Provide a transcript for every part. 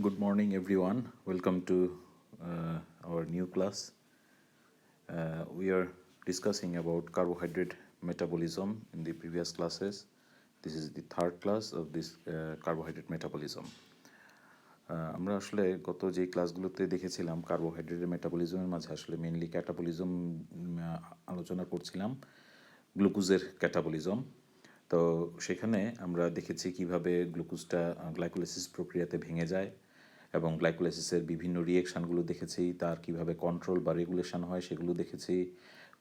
Good morning, everyone. Welcome to our new class. We are discussing about carbohydrate metabolism in the previous classes. This is the third class of this carbohydrate metabolism. আমরা আসলে গত যে ক্লাসগুলোতে দেখেছিলাম কার্বোহাইড্রেটের মেটাবলিজমের মাঝে আসলে মেইনলি ক্যাটাবলিজম আলোচনা করছিলাম, গ্লুকোজের ক্যাটাবলিজম। তো সেখানে আমরা দেখেছি কিভাবে গ্লুকোজটা গ্লাইকোলাইসিস প্রক্রিয়াতে ভেঙে যায় এবং গ্লাইকোলাইসিসের বিভিন্ন রিয়েকশানগুলো দেখেছি, তার কিভাবে কন্ট্রোল বা রেগুলেশন হয় সেগুলো দেখেছি,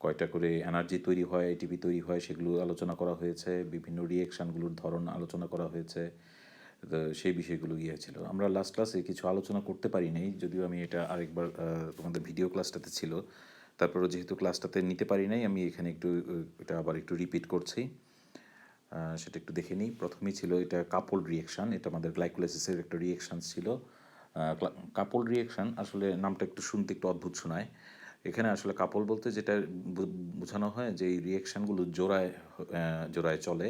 কয়টা করে এনার্জি তৈরি হয়, এটিপি তৈরি হয় সেগুলো আলোচনা করা হয়েছে, বিভিন্ন রিয়েকশানগুলোর ধরন আলোচনা করা হয়েছে। তো সেই বিষয়গুলো ছিল। আমরা লাস্ট ক্লাসে কিছু আলোচনা করতে পারি নাই, যদিও আমি এটা আরেকবার তোমাদের ভিডিও ক্লাসটাতে ছিল, তারপরে যেহেতু ক্লাসটাতে নিতে পারি নাই আমি এখানে একটু এটা আবার একটু রিপিট করছি। সেটা একটু দেখে নিই। প্রথমেই ছিল এটা কাপল রিয়েকশান, এটা আমাদের গ্লাইকোলাইসিসের একটা রিয়েকশান ছিল। কাপল রিয়েকশান আসলে নামটা একটু শুনতে একটু অদ্ভুত শোনায়। এখানে আসলে কাপল বলতে যেটা বোঝানো হয় যে এই রিয়েকশানগুলো জোড়ায় জোড়ায় চলে,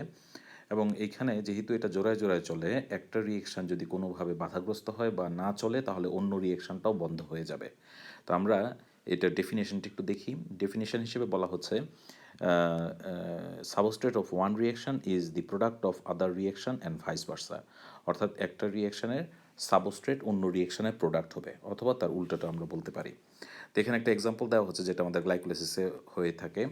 এবং এইখানে যেহেতু এটা জোড়ায় জোড়ায় চলে, একটা রিয়েকশান যদি কোনোভাবে বাধাগ্রস্ত হয় বা না চলে তাহলে অন্য রিয়েকশানটাও বন্ধ হয়ে যাবে। তো আমরা এটার ডেফিনেশনটা একটু দেখি। ডেফিনেশন হিসেবে বলা হচ্ছে substrate of one reaction is the product of other reaction and vice versa. অর্থাৎ একটা রিয়েকশনের সাবস্ট্রেট অন্য রিয়েকশনের প্রোডাক্ট হবে, অথবা তার উল্টোটা আমরা বলতে পারি। তো এখানে একটা এক্সাম্পল দেওয়া হচ্ছে যেটা আমাদের গ্লাইকোলাইসিসে হয়ে থাকে।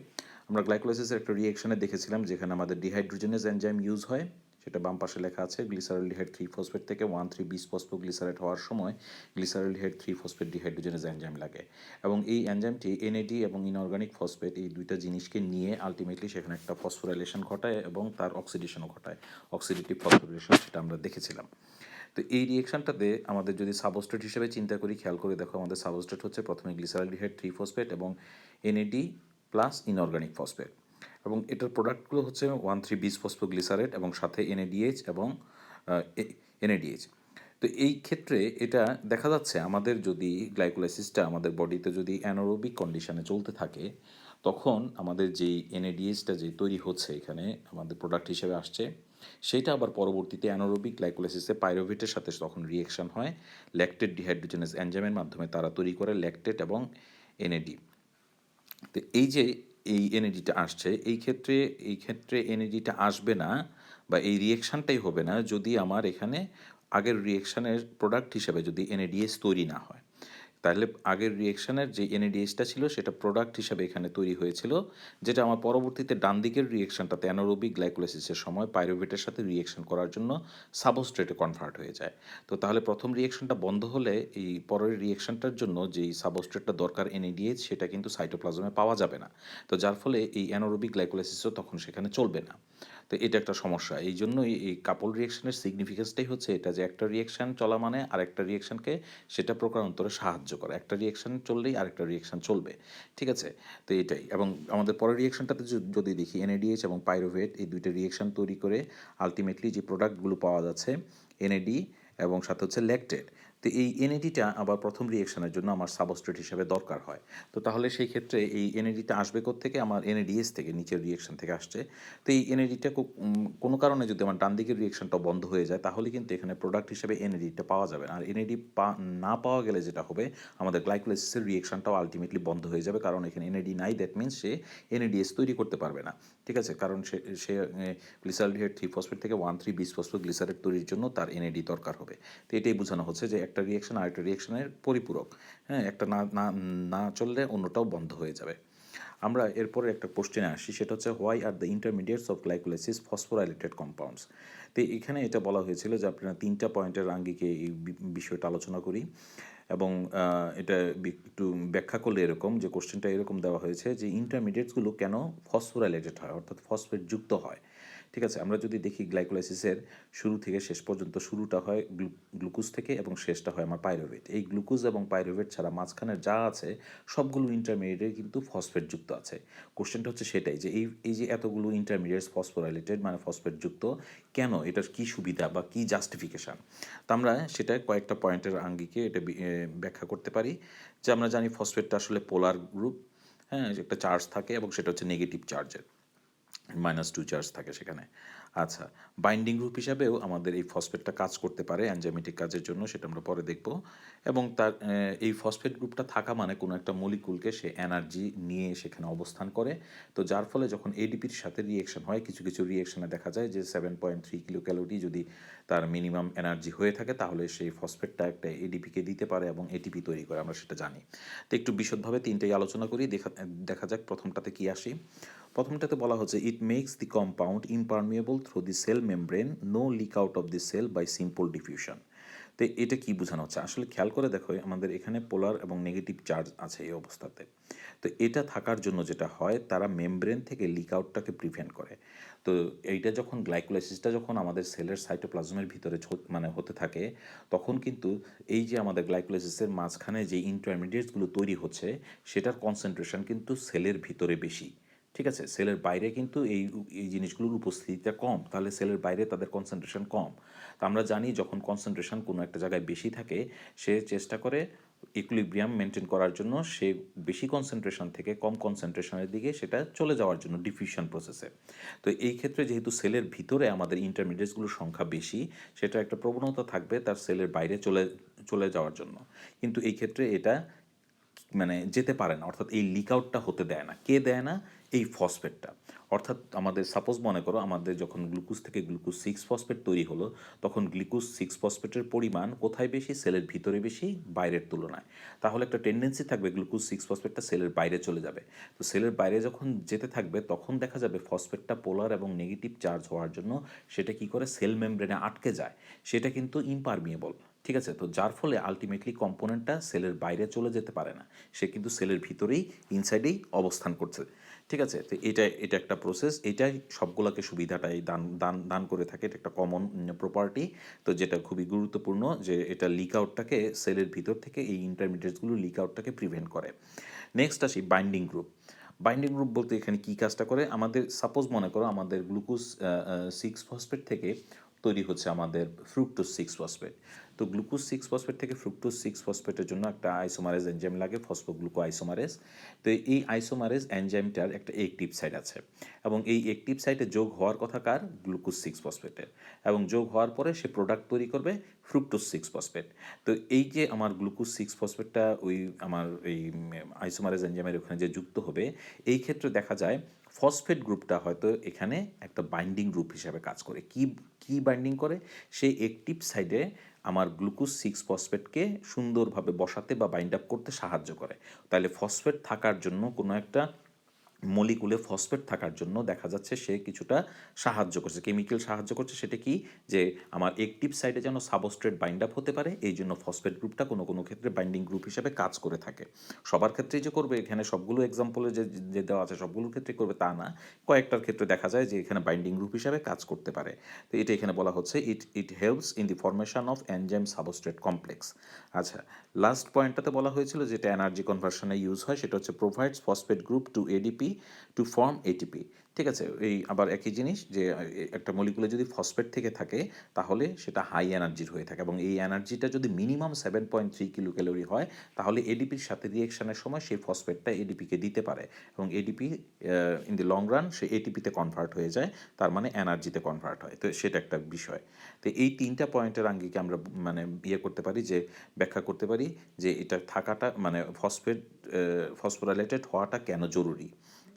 আমরা গ্লাইকোলাইসিসের একটা রিয়েকশনে দেখেছিলাম যেখানে আমাদের ডিহাইড্রোজেনেজ এনজাইম ইউজ হয়, সেটা বাম পাশে লেখা আছে। গ্লিসারলডিহাইড 3-ফসফেট থেকে 1,3-বিসফসফোগ্লিসারেট হওয়ার সময় গ্লিসারলডিহাইড 3-ফসফেট ডিহাইড্রোজেনেজ এনজাইম লাগে, এবং এই এনজাইমটি এনএডি এবং ইনঅর্গানিক ফসফেট এই দুইটা জিনিসকে নিয়ে আলটিমেটলি সেখানে একটা ফসফোরাইলেশন ঘটায় এবং তার অক্সিডেশনও ঘটায়, অক্সিডেটিভ ফসফোরিলেশন, সেটা আমরা দেখেছিলাম। তো এই রিয়েকশনটাতে আমাদের যদি সাবস্ট্রেট হিসেবে চিন্তা করি, খেয়াল করে দেখো আমাদের সাবস্ট্রেট হচ্ছে প্রথমে গ্লিসারলডিহাইড 3-ফসফেট এবং এনএডি প্লাস ইনঅর্গানিক ফসফেট, এবং এটার প্রোডাক্টগুলো হচ্ছে 1,3-বিসফসফোগ্লিসারেট এবং সাথে এনএডিএইচ এবং এনএডিএইচ। তো এই ক্ষেত্রে এটা দেখা যাচ্ছে আমাদের যদি গ্লাইকোলাইসিসটা আমাদের বডিতে যদি অ্যানারোবিক কন্ডিশনে চলতে থাকে, তখন আমাদের যেই এনএডিএইচটা যে তৈরি হচ্ছে এখানে আমাদের প্রোডাক্ট হিসেবে আসছে, সেটা আবার পরবর্তীতে অ্যানারোবিক গ্লাইকোলাইসিসে পাইরোভেটের সাথে তখন রিয়েকশন হয় ল্যাকটেট ডিহাইড্রোজেনেজ এনজাইমের মাধ্যমে, তারা তৈরি করে ল্যাকটেট এবং এনএডি। তো এই যে এই এনএডিটা আসছে, এই ক্ষেত্রে এনএডিটা আসবে না বা এই রিয়েকশানটাই হবে না যদি আমার এখানে আগের রিয়েকশানের প্রোডাক্ট হিসেবে যদি এনএডিএস তৈরি না হয়। তাহলে আগের রিয়েকশানের যে এনএডিএসটা ছিল সেটা প্রোডাক্ট হিসাবে এখানে তৈরি হয়েছিল, যেটা আমার পরবর্তীতে ডান দিকের রিয়েকশানটাতে অ্যানারোবিক গ্লাইকোলাইসিসের সময় পাইরোভেটের সাথে রিয়েকশন করার জন্য সাবস্ট্রেটে কনভার্ট হয়ে যায়। তো তাহলে প্রথম রিয়েকশনটা বন্ধ হলে এই পরের রিয়েকশনটার জন্য যেই সাবস্ট্রেটটা দরকার এনএডিএইচ, সেটা কিন্তু সাইটোপ্লাজমে পাওয়া যাবে না। তো যার ফলে এই অ্যানারোবিক গ্লাইকোলাইসিসও তখন সেখানে চলবে না। তো এটা একটা সমস্যা। এই জন্যই এই কাপল রিয়েকশনের সিগনিফিকেন্সটাই হচ্ছে এটা, যে একটা রিয়েকশন চলা মানে আরেকটা রিয়েকশনকে সেটা প্রকারান্তরে সাহায্য করে। একটা রিয়েকশন চললেই আরেকটা রিয়েকশন চলবে, ঠিক আছে? তো এটাই। এবং আমাদের পরের রিয়েকশনটাতে যদি দেখি এনএডিএইচ এবং পাইরোভেট এই দুইটা রিয়েকশন তৈরি করে আলটিমেটলি যে প্রোডাক্টগুলো পাওয়া যাচ্ছে এনএডি এবং সাথে হচ্ছে ল্যাকটেট। তো এই এনএডিটা আবার প্রথম রিয়েকশনের জন্য আমার সাবস্ট্রেট হিসেবে দরকার হয়। তো তাহলে সেই ক্ষেত্রে এই এনএডিটা আসবে কোত্থেকে? আমার এনএডিএস থেকে, নিচের রিয়েকশন থেকে আসছে। তো এই এনএডিটা কোনো কারণে যদি আমার ডান দিকের রিয়েকশনটা বন্ধ হয়ে যায় তাহলে কিন্তু এখানে প্রোডাক্ট হিসেবে এনএডিটা পাওয়া যাবে না। আর এনএডি না পাওয়া গেলে যেটা হবে, আমাদের গ্লাইকোলাইসিসের রিয়েকশনটাও আলটিমেটলি বন্ধ হয়ে যাবে, কারণ এখানে এনএডি নাই। দ্যাট মিনস সে এনএডিএস তৈরি করতে পারবে না, ঠিক আছে? কারণ সে গ্লিসারলডিহাইড 3-ফসফেট থেকে 1,3-বিসফসফোগ্লিসারেট তৈরির জন্য তার এনএডি দরকার হবে। তো এটাই বোঝানো হচ্ছে যে একটা রিয়েকশন আরেকটা রিয়েকশনের পরিপূরক। হ্যাঁ, একটা না না না চললে অন্যটাও বন্ধ হয়ে যাবে। আমরা এরপরে একটা কোশ্চেনে আসি, সেটা হচ্ছে why are the intermediates of glycolysis phosphorylated compounds. তো এখানে এটা বলা হয়েছিল যে আপনারা 3টা পয়েন্টের আঙ্গিকে এই বিষয়টা আলোচনা করি, এবং এটা একটু ব্যাখ্যা করলে এরকম, যে কোশ্চেনটা এরকম দেওয়া হয়েছে যে ইন্টারমিডিয়েটসগুলো কেন ফসফোরাইলেটেড হয়, অর্থাৎ ফসফেট যুক্ত হয়। ঠিক আছে, আমরা যদি দেখি গ্লাইকোলাইসিসের শুরু থেকে শেষ পর্যন্ত, শুরুটা হয় গ্লুকোজ থেকে এবং শেষটা হয় আমার পাইরোভেট। এই গ্লুকোজ এবং পাইরোভেট ছাড়া মাঝখানের যা আছে সবগুলো ইন্টারমিডিয়েটে কিন্তু ফসফেট যুক্ত আছে। কোশ্চেনটা হচ্ছে সেটাই, যে এই যে এতগুলো ইন্টারমিডিয়েটস ফসফোরাইলেটেড মানে ফসফেট যুক্ত, কেন? এটার কি সুবিধা বা কি জাস্টিফিকেশান? তা আমরা সেটা কয়েকটা পয়েন্টের আঙ্গিকে এটা ব্যাখ্যা করতে পারি। যে আমরা জানি ফসফেটটা আসলে পোলার গ্রুপ, হ্যাঁ, একটা চার্জ থাকে এবং সেটা হচ্ছে নেগেটিভ চার্জের, -2 চার্জ থাকে সেখানে। আচ্ছা, বাইন্ডিং গ্রুপ হিসাবেও আমাদের এই ফসফেটটা কাজ করতে পারে এনজাইমেটিক কাজের জন্য, সেটা আমরা পরে দেখব। এবং তার এই ফসফেট গ্রুপটা থাকা মানে কোনো একটা মলিকুলকে সে এনার্জি নিয়ে সেখানে অবস্থান করে। তো যার ফলে যখন এডিপির সাথে রিয়েকশন হয়, কিছু কিছু রিয়েকশনে দেখা যায় যে 7.3 কিলো ক্যালোরি যদি তার মিনিমাম এনার্জি হয়ে থাকে, তাহলে সেই ফসফেটটা একটা এডিপিকে দিতে পারে এবং এটিপি তৈরি করে, আমরা সেটা জানি। তো একটু বিশদভাবে তিনটেই আলোচনা করি, দেখা যাক প্রথমটাতে কি আসি। প্রথমটাতে বলা হচ্ছে it makes the compound impermeable through the cell membrane, no leak out of the cell by simple diffusion. তো এটা কি বোঝানো হচ্ছে, আসলে খেয়াল করে দেখো আমাদের এখানে পোলার এবং নেগেটিভ চার্জ আছে এই অবস্থাতে। তো এটা থাকার জন্য যেটা হয়, তারা মেমব্রেন থেকে লিক আউটটাকে প্রিভেন্ট করে। তো এইটা যখন গ্লাইকোলাইসিসটা যখন আমাদের সেলের সাইটোপ্লাজমের ভিতরে মানে হতে থাকে, তখন কিন্তু এই যে আমাদের গ্লাইকোলাইসিসের মাঝখানে যে ইন্টারমিডিয়েটসগুলো তৈরি হচ্ছে, সেটার কনসেন্ট্রেশন কিন্তু সেলের ভিতরে বেশি। ঠিক আছে, সেলের বাইরে কিন্তু এই এই জিনিসগুলোর উপস্থিতিটা কম, তাহলে সেলের বাইরে তাদের কনসেন্ট্রেশন কম। তো আমরা জানি যখন কনসেন্ট্রেশন কোনো একটা জায়গায় বেশি থাকে, সে চেষ্টা করে ইকুইলিব্রিয়াম মেনটেন করার জন্য, সে বেশি কনসেন্ট্রেশন থেকে কম কনসেন্ট্রেশনের দিকে সেটা চলে যাওয়ার জন্য ডিফিউশন প্রসেসে। তো এই ক্ষেত্রে যেহেতু সেলের ভিতরে আমাদের ইন্টারমিডিয়েটসগুলোর সংখ্যা বেশি, সেটা একটা প্রবণতা থাকবে তার সেলের বাইরে চলে চলে যাওয়ার জন্য। কিন্তু এই ক্ষেত্রে এটা মানে যেতে পারে না, অর্থাৎ এই লিক আউটটা হতে দেয় না। কে দেয় না? এই ফসফেটটা। অর্থাৎ আমাদের সাপোজ মনে করো আমাদের যখন গ্লুকোজ থেকে গ্লুকোজ 6 ফসফেট তৈরি হলো, তখন গ্লুকোজ 6 ফসফেটের পরিমাণ কোথায় বেশি? সেলের ভিতরে বেশি, বাইরের তুলনায়। তাহলে একটা টেন্ডেন্সি থাকবে গ্লুকোজ 6 ফসফেটটা সেলের বাইরে চলে যাবে। তো সেলের বাইরে যখন যেতে থাকবে, তখন দেখা যাবে ফসফেটটা পোলার এবং নেগেটিভ চার্জ হওয়ার জন্য সেটা কি করে সেল মেমব্রেনে আটকে যায়। সেটা কিন্তু ইমপারমিয়েবল। ঠিক আছে, তো যার ফলে আলটিমেটলি কম্পোনেন্টটা সেলের বাইরে চলে যেতে পারে না, সে কিন্তু সেলের ভিতরেই ইনসাইডেই অবস্থান করছে। ঠিক আছে, তো এটা এটা একটা প্রসেস, এটাই সবগুলোকে সুবিধাটাই দান দান দান করে থাকে, এটা একটা কমন প্রপার্টি। তো যেটা খুবই গুরুত্বপূর্ণ যে এটা লিক আউটটাকে সেলের ভিতর থেকে এই ইন্টারমিডিয়েটসগুলো লিক আউটটাকে প্রিভেন্ট করে। নেক্সট আসি বাইন্ডিং গ্রুপ। বাইন্ডিং গ্রুপ বলতে এখানে কী কাজটা করে, আমাদের সাপোজ মনে করো আমাদের গ্লুকোজ 6 ফসফেট থেকে তৈরি হচ্ছে আমাদের ফ্রুক্টোজ 6 ফসফেট। তো গ্লুকোজ 6 ফসফেট থেকে ফ্রুক্টোজ 6 ফসফেটের জন্য একটা আইসোমারেজ এনজাইম লাগে, ফসফোগ্লুকো আইসোমারেজ। তো এই আইসোমারেজ এনজাইমটার একটা একটিভ সাইট আছে, এবং এই একটিভ সাইটে যোগ হওয়ার কথা কার? গ্লুকোজ 6 ফসফেটের। এবং যোগ হওয়ার পরে সে প্রোডাক্ট তৈরি করবে ফ্রুক্টোজ 6 ফসফেট। তো এই যে আমার গ্লুকোজ 6 ফসফেটটা ওই আমার এই আইসোমারেজ এনজাইমের ওখানে যে যুক্ত হবে, এই ক্ষেত্রে দেখা যায় ফসফেট গ্রুপটা হয়তো এখানে একটা বাইন্ডিং গ্রুপ হিসাবে কাজ করে। কি কি বাইন্ডিং করে? সেই অ্যাক্টিভ সাইডে আমার গ্লুকোজ 6 ফসফেটকে সুন্দরভাবে বসাতে বা বাইন্ড আপ করতে সাহায্য করে। তাহলে ফসফেট থাকার জন্য কোনো একটা মলিকুলে ফসফেট থাকার জন্য দেখা যাচ্ছে সে কিছুটা সাহায্য করছে, কেমিক্যাল সাহায্য করছে। সেটা কি? যে আমার অ্যাক্টিভ সাইডে যেন সাবস্ট্রেট বাইন্ড আপ হতে পারে, এই জন্য ফসফেট গ্রুপটা কোনো কোনো ক্ষেত্রে বাইন্ডিং গ্রুপ হিসেবে কাজ করে থাকে। সবার ক্ষেত্রেই যে করবে, এখানে সবগুলো এক্সাম্পলে যে যে দেওয়া আছে সবগুলোর ক্ষেত্রে করবে তা না, কয়েকটার ক্ষেত্রে দেখা যায় যে এখানে বাইন্ডিং গ্রুপ হিসাবে কাজ করতে পারে। তো এটা এখানে বলা হচ্ছে it it helps in the formation of enzyme substrate complex. আচ্ছা, লাস্ট পয়েন্টটাতে বলা হয়েছিল যেটা এনার্জি কনভার্সনে ইউজ হয়, সেটা হচ্ছে provides phosphate group to ADP to form ATP. ঠিক আছে, এই আবার একই জিনিস যে একটা মলিকুলে যদি ফসফেট থেকে থাকে, তাহলে সেটা হাই এনার্জির হয়ে থাকে, এবং এই এনার্জিটা যদি মিনিমাম 7.3 কিলো ক্যালোরি হয়, তাহলে এডিপির সাথে রিয়েকশনের সময় সেই ফসফেটটা এডিপিকে দিতে পারে, এবং ADP in the long run say এটিপিতে কনভার্ট হয়ে যায়, তার মানে এনার্জিতে কনভার্ট হয়। তো সেটা একটা বিষয়। তো এই তিনটা পয়েন্টের আঙ্গিকে আমরা মানে ইয়ে করতে পারি, যে ব্যাখ্যা করতে পারি যে এটা থাকাটা মানে ফসফোরাইলেটেড হওয়াটা কেন জরুরি।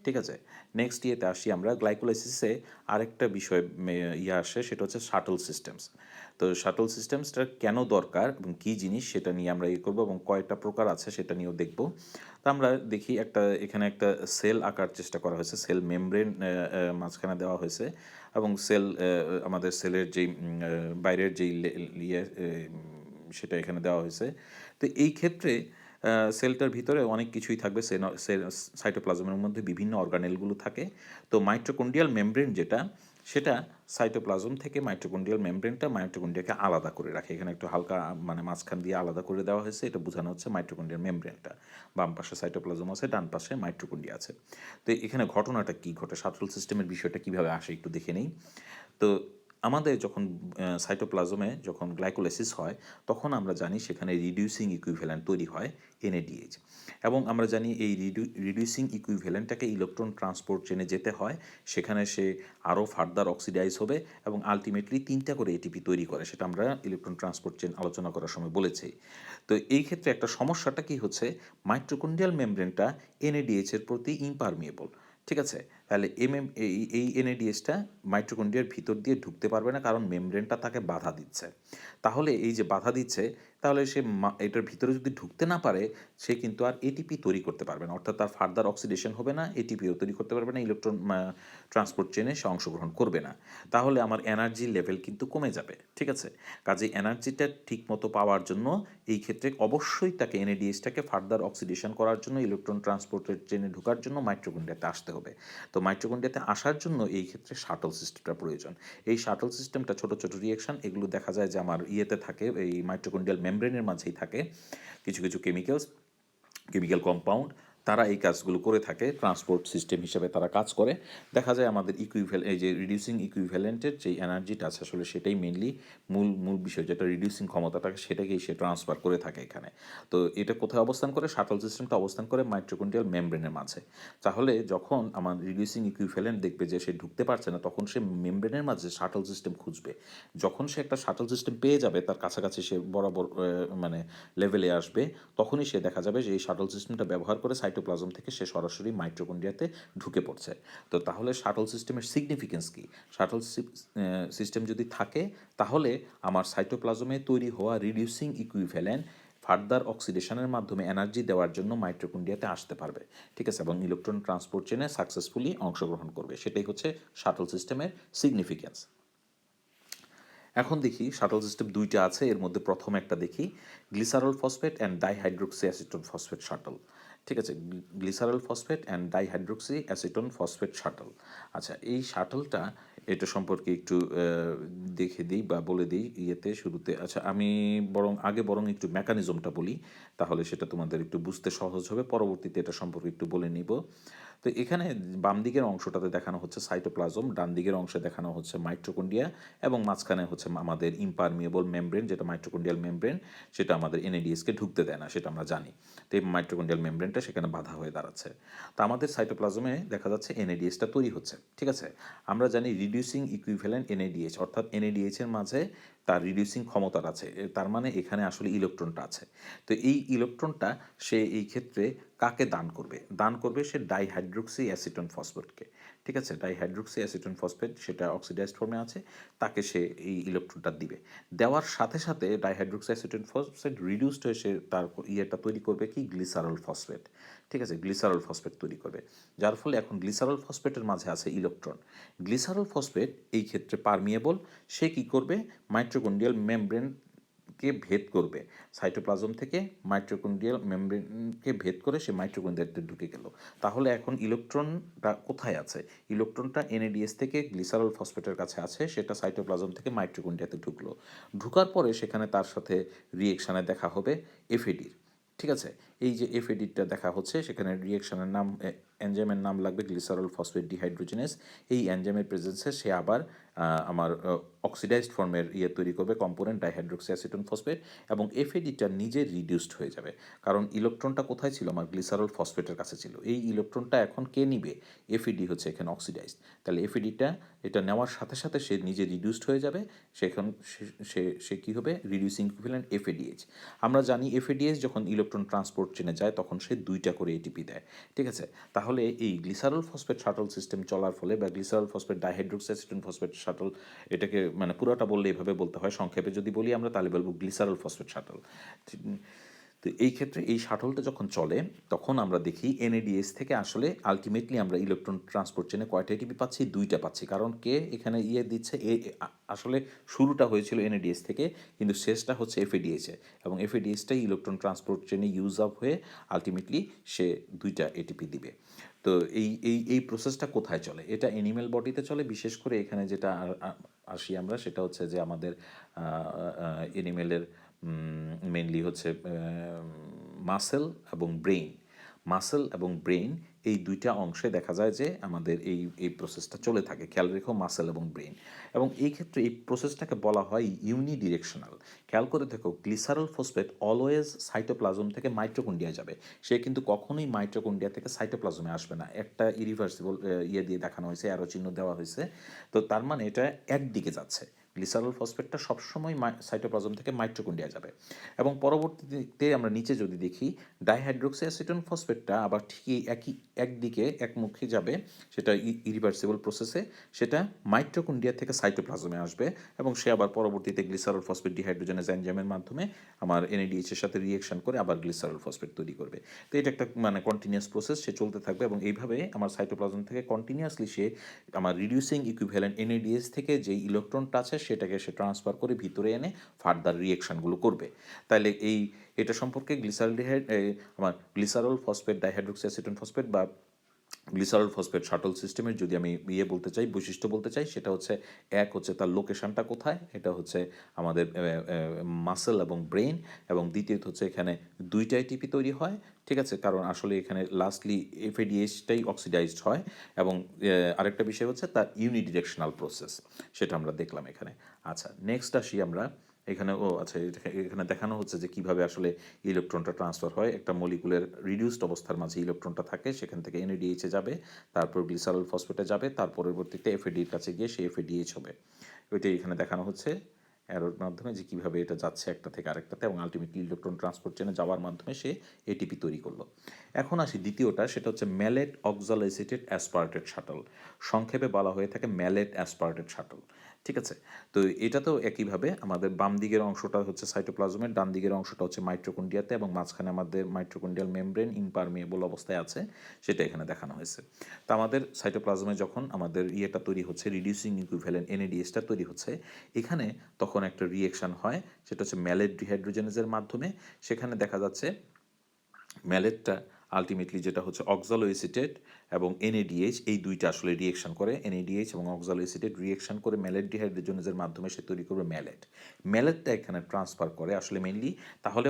ঠিক আছে, নেক্সট ইয়েতে আসি আমরা গ্লাইকোলাইসিসে। আরেকটা বিষয় ইয়ে আসে, সেটা হচ্ছে শাটল সিস্টেমস। তো শাটল সিস্টেমসটা কেন দরকার এবং কী জিনিস, সেটা নিয়ে আমরা ইয়ে করবো, এবং কয়টা প্রকার আছে সেটা নিয়েও দেখব। তো আমরা দেখি এখানে একটা সেল আঁকার চেষ্টা করা হয়েছে, সেল মেমব্রেন মাঝখানে দেওয়া হয়েছে, এবং আমাদের সেলের যেই বাইরের যেই ইয়ে সেটা এখানে দেওয়া হয়েছে। তো এই ক্ষেত্রে সেলটার ভিতরে অনেক কিছুই থাকবে, সাইটোপ্লাজমের মধ্যে বিভিন্ন অর্গানেলগুলো থাকে। তো মাইটোকন্ড্রিয়াল মেমব্রেন যেটা, সেটা সাইটোপ্লাজম থেকে মাইটোকন্ড্রিয়াল মেমব্রেনটা মাইটোকন্ড্রিয়াকে আলাদা করে রাখে। এখানে একটু হালকা মানে মাঝখান দিয়ে আলাদা করে দেওয়া হয়েছে, এটা বোঝানো হচ্ছে মাইটোকন্ড্রিয়াল মেমব্রেনটা। বাম পাশে সাইটোপ্লাজম আছে, ডান পাশে মাইটোকন্ড্রিয়া আছে। তো এখানে ঘটনাটা কী ঘটে, শাটল সিস্টেমের বিষয়টা কীভাবে আসে একটু দেখে নেই। তো আমাদের যখন সাইটোপ্লাজমে যখন গ্লাইকোলাইসিস হয় তখন আমরা জানি সেখানে রিডিউসিং ইকুইভ্যালেন্ট তৈরি হয় এনএডিএইচ, এবং আমরা জানি এই রিডিউসিং ইকুইভ্যালেন্টটাকে ইলেকট্রন ট্রান্সপোর্ট চেনে যেতে হয়, সেখানে সে আরও ফার্দার অক্সিডাইজ হবে এবং আলটিমেটলি 3টা করে এটিপি তৈরি করে, সেটা আমরা ইলেকট্রন ট্রান্সপোর্ট চেন আলোচনা করার সময় বলেছি। তো এই ক্ষেত্রে একটা সমস্যাটা কি হচ্ছে, মাইটোকন্ড্রিয়াল মেমব্রেনটা এনএডিএইচ এর প্রতি ইমপারমিয়েবল। ঠিক আছে, তাহলে এই এনএডিএসটা মাইটোকন্ড্রিয়ার ভিতর দিয়ে ঢুকতে পারবে না, কারণ মেমব্রেনটা তাকে বাধা দিচ্ছে। তাহলে এই যে বাধা দিচ্ছে, তাহলে সে এটার ভিতরে যদি ঢুকতে না পারে, সে কিন্তু আর এটিপি তৈরি করতে পারবে না, অর্থাৎ তার ফার্দার অক্সিডেশন হবে না, এটিপিও তৈরি করতে পারবে না, ইলেকট্রন ট্রান্সপোর্ট চেনে সে অংশগ্রহণ করবে না। তাহলে আমার এনার্জি লেভেল কিন্তু কমে যাবে। ঠিক আছে, কাজে এনার্জিটা ঠিক মতো পাওয়ার জন্য এই ক্ষেত্রে অবশ্যই তাকে এনএডিএসটাকে ফার্দার অক্সিডেশন করার জন্য, ইলেকট্রন ট্রান্সপোর্টের চেনে ঢোকার জন্য মাইটোকন্ড্রিয়াতে আসতে হবে। তো মাইটোকন্ড্রিয়াতে আসার জন্য এই ক্ষেত্রে শাটল সিস্টেমটা প্রয়োজন। এই শাটল সিস্টেমটা ছোট ছোট রিয়েকশন, এগুলো দেখা যায় যে আমার ইয়েতে থাকে, এই মাইটোকন্ড্রিয়াল মেমব্রেনের মাঝেই থাকে কিছু কিছু কেমিক্যাল কম্পাউন্ড, তারা এই কাজগুলো করে থাকে, ট্রান্সপোর্ট সিস্টেম হিসেবে তারা কাজ করে। দেখা যায় আমাদের এই যে রিডিউসিং ইকুইভ্যালেন্টের যে এনার্জিটা আছে, আসলে সেটাই মেনলি মূল মূল বিষয়, যেটা রিডিউসিং ক্ষমতাটাকে সেটাকেই সে ট্রান্সফার করে থাকে এখানে। তো এটা কোথায় অবস্থান করে, শাটল সিস্টেমটা অবস্থান করে মাইটোকন্ড্রিয়াল মেমব্রেনের মাঝে। তাহলে যখন আমার রিডিউসিং ইকুইভ্যালেন্ট দেখবে যে সে ঢুকতে পারছে না, তখন সে মেমব্রেনের মাঝে শাটল সিস্টেম খুঁজবে। যখন সে একটা শাটল সিস্টেম পেয়ে যাবে, তার কাছাকাছি সে বরাবর মানে লেভেলে আসবে, তখনই সে দেখা যাবে যে এই শাটল সিস্টেমটা ব্যবহার করে সাইটোপ্লাজম থেকে সে সরাসরি মাইটোকন্ড্রিয়াতে ঢুকে পড়ছে। তো তাহলে শাটল সিস্টেমের সিগনিফিকেন্স কী? শাটল সিস্টেম যদি থাকে, তাহলে আমার সাইটোপ্লাজমে তৈরি হওয়া রিডিউসিং ইকুইভ্যালেন্ট ফার্দার অক্সিডেশনের মাধ্যমে এনার্জি দেওয়ার জন্য মাইটোকন্ড্রিয়াতে আসতে পারবে। ঠিক আছে, এবং ইলেকট্রন ট্রান্সপোর্ট চেনে সাকসেসফুলি অংশগ্রহণ করবে, সেটাই হচ্ছে শাটল সিস্টেমের সিগনিফিকেন্স। এখন দেখি শাটল সিস্টেম দুইটা আছে, এর মধ্যে প্রথম একটা দেখি, glycerol phosphate and dihydroxy acetone phosphate shuttle. ঠিক আছে, glycerol phosphate and dihydroxy acetone phosphate shuttle. আচ্ছা, এই শাটলটা এটা সম্পর্কে একটু দেখে দিই বা বলে দিই ইয়েতে শুরুতে। আচ্ছা, আমি বরং একটু মেকানিজমটা বলি, তাহলে সেটা তোমাদের একটু বুঝতে সহজ হবে, পরবর্তীতে এটা সম্পর্কে একটু বলে নিব। তো এখানে বাম দিকের অংশটাতে দেখানো হচ্ছে সাইটোপ্লাজম, ডান দিকের অংশে দেখানো হচ্ছে মাইটোকন্ড্রিয়া, এবং মাঝখানে হচ্ছে আমাদের ইমপারমিয়েবল মেমব্রেন, যেটা মাইটোকন্ড্রিয়াল মেমব্রেন, সেটা আমাদের এনএডিএসকে ঢুকতে দেয় না, সেটা আমরা জানি। তো এই মাইটোকন্ড্রিয়াল মেমব্রেনটা সেখানে বাধা হয়ে দাঁড়াচ্ছে। তো আমাদের সাইটোপ্লাজমে দেখা যাচ্ছে এনএডিএসটা তৈরি হচ্ছে। ঠিক আছে, আমরা জানি রিডিউসিং ইকুইভ্যালেন্ট এনএডিএইচ, অর্থাৎ এনএডিএইচ এর মাঝে তার রিডিউসিং ক্ষমতা আছে, তার মানে এখানে আসলে ইলেকট্রনটা আছে। তো এই ইলেকট্রনটা সে এই ক্ষেত্রে কাকে দান করবে? দান করবে সে ডাইহাইড্রোক্সি অ্যাসিটোন ফসফেটকে। ঠিক আছে, ডাইহাইড্রোক্সি অ্যাসিটোন ফসফেট, সেটা অক্সিডাইজড ফর্মে আছে, তাকে সে এই ইলেকট্রনটা দিবে। দেওয়ার সাথে সাথে ডাইহাইড্রোক্সি অ্যাসিটোন ফসফেট রিডিউসড হয়ে সে তার ইয়েটা তৈরি করবে কি, গ্লিসারল ফসফেট। ঠিক আছে, গ্লিসারল ফসফেট তৈরি করবে, যার ফলে এখন গ্লিসারল ফসফেটের মাঝে আছে ইলেকট্রন। গ্লিসারল ফসফেট এই ক্ষেত্রে পারমিয়েবল, সে কি করবে, মাইটোকন্ড্রিয়াল মেমব্রেনকে ভেদ করবে, সাইটোপ্লাজম থেকে মাইটোকন্ড্রিয়াল মেমব্রেনকে ভেদ করে সে মাইটোকন্ড্রিয়াতে ঢুকে গেল। তাহলে এখন ইলেকট্রনটা কোথায় আছে? ইলেকট্রনটা এনএডিএস থেকে গ্লিসারল ফসফেটের কাছে আছে, সেটা সাইটোপ্লাজম থেকে মাইটোকন্ড্রিয়াতে ঢুকলো। ঢুকার পরে সেখানে তার সাথে রিয়েকশানে দেখা হবে এফএডির। ঠিক আছে, এই যে এফএডিটা দেখা হচ্ছে, সেখানে রিয়েকশনের নাম, এনজাইমের নাম লাগবে গ্লিসারল ফসফেট ডিহাইড্রোজেনেস। এই এনজাইমের প্রেজেন্সে সে আবার আমার অক্সিডাইজড ফর্মের তৈরি করবে, কম্পোনেন্ট ডাইহাইড্রোক্সি অ্যাসিটোন ফসফেট, এবং এফএডিটা নিজে রিডিউসড হয়ে যাবে। কারণ ইলেকট্রনটা কোথায় ছিল, আমার গ্লিসারল ফসফেটের কাছে ছিল, এই ইলেকট্রনটা এখন কে নিবে, এফএডি হচ্ছে এখানে অক্সিডাইজড। তাহলে এফএডিটা এটা নেওয়ার সাথে সাথে সে নিজে রিডিউসড হয়ে যাবে, সেখান সে কী হবে, রিডিউসিং ইকুইভ্যালেন্ট এফএডিএইচ। আমরা জানি এফএডিএইচ যখন ইলেকট্রন ট্রান্সপোর্ট চেনে যায়, তখন সে 2টা করে এটিপি দেয়। ঠিক আছে, তাহলে এই গ্লিসারল ফসফেট শাটল সিস্টেম চলার ফলে, বা glycerol phosphate dihydroxy acetone phosphate shuttle, এটাকে মানে পুরোটা বললে এইভাবে বলতে হয়, সংক্ষেপে যদি বলি আমরা তাহলে বলবো গ্লিসারল ফসফেট শাটল। তো এই ক্ষেত্রে এই শাটলটা যখন চলে, তখন আমরা দেখি এনএডিএস থেকে আসলে আলটিমেটলি আমরা ইলেকট্রন ট্রান্সপোর্ট চেনে কয়টা এটিপি পাচ্ছি, 2টা পাচ্ছি। কারণ কে এখানে দিচ্ছে, আসলে শুরুটা হয়েছিল এনএডিএস থেকে, কিন্তু শেষটা হচ্ছে এফএডিএসে, এবং এফএডিএসটাই ইলেকট্রন ট্রান্সপোর্ট চেনে ইউজ আপ হয়ে আলটিমেটলি সে 2টা এটিপি দিবে। তো এই প্রসেসটা কোথায় চলে? এটা অ্যানিম্যাল বডিতে চলে, বিশেষ করে এখানে যেটা আসি আমরা, সেটা হচ্ছে যে আমাদের অ্যানিমেলের মেনলি হচ্ছে মাসেল এবং ব্রেইন। মাসেল এবং ব্রেইন এই দুইটা অংশে দেখা যায় যে আমাদের এই প্রসেসটা চলে থাকে। খেয়াল রেখো মাসেল এবং ব্রেইন, এবং এই ক্ষেত্রে এই প্রসেসটাকে বলা হয় ইউনিডিরেকশনাল। খেয়াল করে দেখো গ্লিসারল ফসফেট অলওয়েজ সাইটোপ্লাজম থেকে মাইটোকন্ড্রিয়ায় যাবে, সে কিন্তু কখনোই মাইটোকন্ড্রিয়া থেকে সাইটোপ্লাজমে আসবে না। একটা ইরিভার্সিবল ইয়ে দিয়ে দেখানো হয়েছে, অ্যারো চিহ্ন দেওয়া হয়েছে। তো তার মানে এটা একদিকে যাচ্ছে, গ্লিসারল ফসফেটটা সবসময় সাইটোপ্লাজম থেকে মাইটোকন্ড্রিয়া যাবে। এবং পরবর্তীতে আমরা নিচে যদি দেখি ডাইহাইড্রোক্সি অ্যাসিটোন ফসফেটটা আবার ঠিকই একদিকে একমুখী যাবে, সেটা ইরিভার্সিবল প্রসেসে, সেটা মাইটোকন্ড্রিয়া থেকে সাইটোপ্লাজমে আসবে, এবং সে আবার পরবর্তীতে গ্লিসারল ফসফেট ডিহাইড্রোজেনেজ এনজাইমের মাধ্যমে আমার এনএডিএইচ এর সাথে রিয়েকশন করে আবার গ্লিসারল ফসফেট তৈরি করবে। তো এটা একটা মানে কন্টিনিউয়াস প্রসেস, সে চলতে থাকবে, এবং এইভাবে আমার সাইটোপ্লাজম থেকে কন্টিনিউয়াসলি সে আমার রিডিউসিং ইকুইভ্যালেন্ট এনএডিএইচ থেকে যেই ইলেকট্রনটা আছে সেটাকে সে ট্রান্সফার করে ভিতরে এনে ফার্দার রিয়েকশনগুলো করবে। তাহলে এটা সম্পর্কে আমার glycerol phosphate dihydroxy acetone phosphate বা গ্লিসারল ফসফেট শাটল সিস্টেমের যদি আমি বলতে চাই, বৈশিষ্ট্য বলতে চাই, সেটা হচ্ছে এক হচ্ছে তার লোকেশনটা কোথায়, এটা হচ্ছে আমাদের মাসেল এবং ব্রেইন, এবং দ্বিতীয়ত হচ্ছে এখানে দুইটা এটিপি তৈরি হয়, ঠিক আছে, কারণ আসলে এখানে লাস্টলি এফএডিএইচটাই অক্সিডাইজড হয়, এবং আরেকটা বিষয় হচ্ছে তার ইউনিডিরেকশনাল প্রসেস, সেটা আমরা দেখলাম এখানে। আচ্ছা, নেক্সট আসি আমরা এখানে। আচ্ছা, এখানে দেখানো হচ্ছে যে কিভাবে আসলে ইলেকট্রনটা ট্রান্সফার হয়। একটা মলিকুলের রিডিউসড অবস্থার মাঝে ইলেকট্রনটা থাকে, সেখান থেকে এনএডিএইচে যাবে, তারপর গ্লিসারল ফসফেটে যাবে, তার পরবর্তীতে এফএডির কাছে গিয়ে সে এফএডিএইচ হবে। ওইটাই এখানে দেখানো হচ্ছে অ্যারোর মাধ্যমে, যে কীভাবে এটা যাচ্ছে একটা থেকে আরেকটাতে, এবং আলটিমেটলি ইলেকট্রন ট্রান্সপোর্ট চেনে যাওয়ার মাধ্যমে সে এটিপি তৈরি করলো। এখন আসি দ্বিতীয়টা, সেটা হচ্ছে ম্যালেট অক্সালোএসিটেট অ্যাসপার্টেড শাটল। সংক্ষেপে বলা হয়ে থাকে ম্যালেট অ্যাসপার্টেড শাটল, ঠিক আছে। তো এটা তো একইভাবে আমাদের বাম দিকের অংশটা হচ্ছে সাইটোপ্লাজমের, ডান দিকের অংশটা হচ্ছে মাইটোকন্ড্রিয়াতে, এবং মাঝখানে আমাদের মাইটোকন্ড্রিয়াল মেমব্রেন ইমপারমিয়েবল অবস্থায় আছে, সেটা এখানে দেখানো হয়েছে। তো আমাদের সাইটোপ্লাজমে যখন আমাদের ইয়েটা তৈরি হচ্ছে, রিডিউসিং ইকুইভ্যালেন্ট এনএডিএসটা তৈরি হচ্ছে, এখানে তখন একটা রিয়েকশন হয়, সেটা হচ্ছে ম্যালেট ডিহাইড্রোজেনেজের মাধ্যমে। সেখানে দেখা যাচ্ছে ম্যালেটটা আলটিমেটলি যেটা হচ্ছে অক্সালোএসিটেট এবং এনএডিএইচ, এই দুইটা আসলে রিয়েকশন করে, এনএডিএইচ এবং অক্সালোএসিটেট রিয়েকশন করে ম্যালেট ডিহাইড্রোজেনেজের মাধ্যমে সে তৈরি করবে ম্যালেটটা এখানে ট্রান্সফার করে আসলে মেইনলি, তাহলে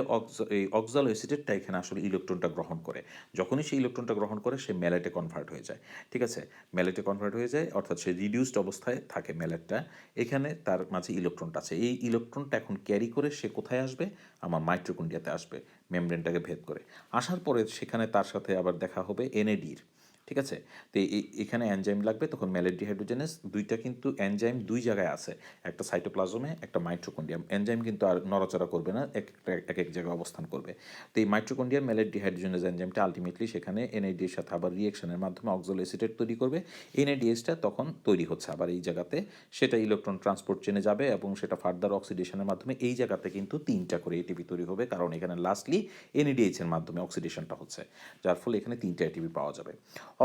এই অক্সালোএসিটেটটা এখানে আসলে ইলেকট্রনটা গ্রহণ করে। যখনই সে ইলেকট্রনটা গ্রহণ করে সে ম্যালেটে কনভার্ট হয়ে যায়, ঠিক আছে, ম্যালেটে কনভার্ট হয়ে যায়, অর্থাৎ সে রিডিউসড অবস্থায় থাকে ম্যালেটটা। এখানে তার মাঝে ইলেকট্রনটা আছে, এই ইলেকট্রনটা এখন ক্যারি করে সে কোথায় আসবে, আমার মাইটোকন্ড্রিয়াতে আসবে, মেমব্রেনটাকে ভেদ করে। আসার পরে সেখানে তার সাথে আবার দেখা হবে এনএডির, ঠিক আছে। তো এখানে এনজাইম লাগবে, তখন ম্যালেট ডিহাইড্রোজেনেস দুইটা কিন্তু এনজাইম দুই জায়গায় আছে, একটা সাইটোপ্লাজমে, একটা মাইটোকন্ড্রিয়াম। এনজাইম কিন্তু আর নড়াচড়া করবে না, এক এক জায়গায় অবস্থান করবে। তো এই মাইটোকন্ড্রিয়াম ম্যালেট ডিহাইড্রোজেনেস এনজাইমটা আলটিমেটলি সেখানে এনএডি এর সাথে আবার রিয়েকশনের মাধ্যমে অক্সালোএসিটেট তৈরি করবে। এনএডিএসটা তখন তৈরি হচ্ছে আবার এই জায়গাতে, সেটা ইলেকট্রন ট্রান্সপোর্ট চেনে যাবে, এবং সেটা ফার্দার অক্সিডেশনের মাধ্যমে এই জায়গাতে কিন্তু তিনটা করে এটিপি তৈরি হবে, কারণ এখানে লাস্টলি এনএডিএইচ এর মাধ্যমে অক্সিডেশনটা হচ্ছে, যার ফলে এখানে তিনটা এটিপি পাওয়া যাবে।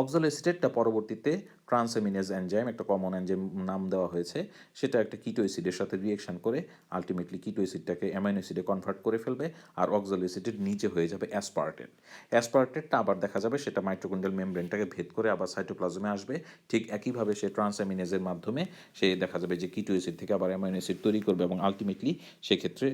অক্সালোএসিটেটটা পরবর্তীতে ট্রান্সঅ্যামিনেজ এনজাইম, একটা কমন এনজাইম নাম দেওয়া হয়েছে, সেটা একটা কিটো অ্যাসিডের সাথে রিয়েকশন করে আলটিমেটলি কিটো অ্যাসিডটাকে অ্যামাইনো অ্যাসিডে কনভার্ট করে ফেলবে, আর অক্সালোএসিটেট নিচে হয়ে যাবে অ্যাসপার্টেটটা আবার দেখা যাবে সেটা মাইটোকন্ড্রিয়াল মেমব্রেনটাকে ভেদ করে আবার সাইটোপ্লাজমে আসবে। ঠিক একইভাবে সে ট্রান্সঅ্যামিনেজের মাধ্যমে সে দেখা যাবে যে কিটো অ্যাসিড থেকে আবার অ্যামাইনো অ্যাসিড তৈরি করবে, এবং আলটিমেটলি সেক্ষেত্রে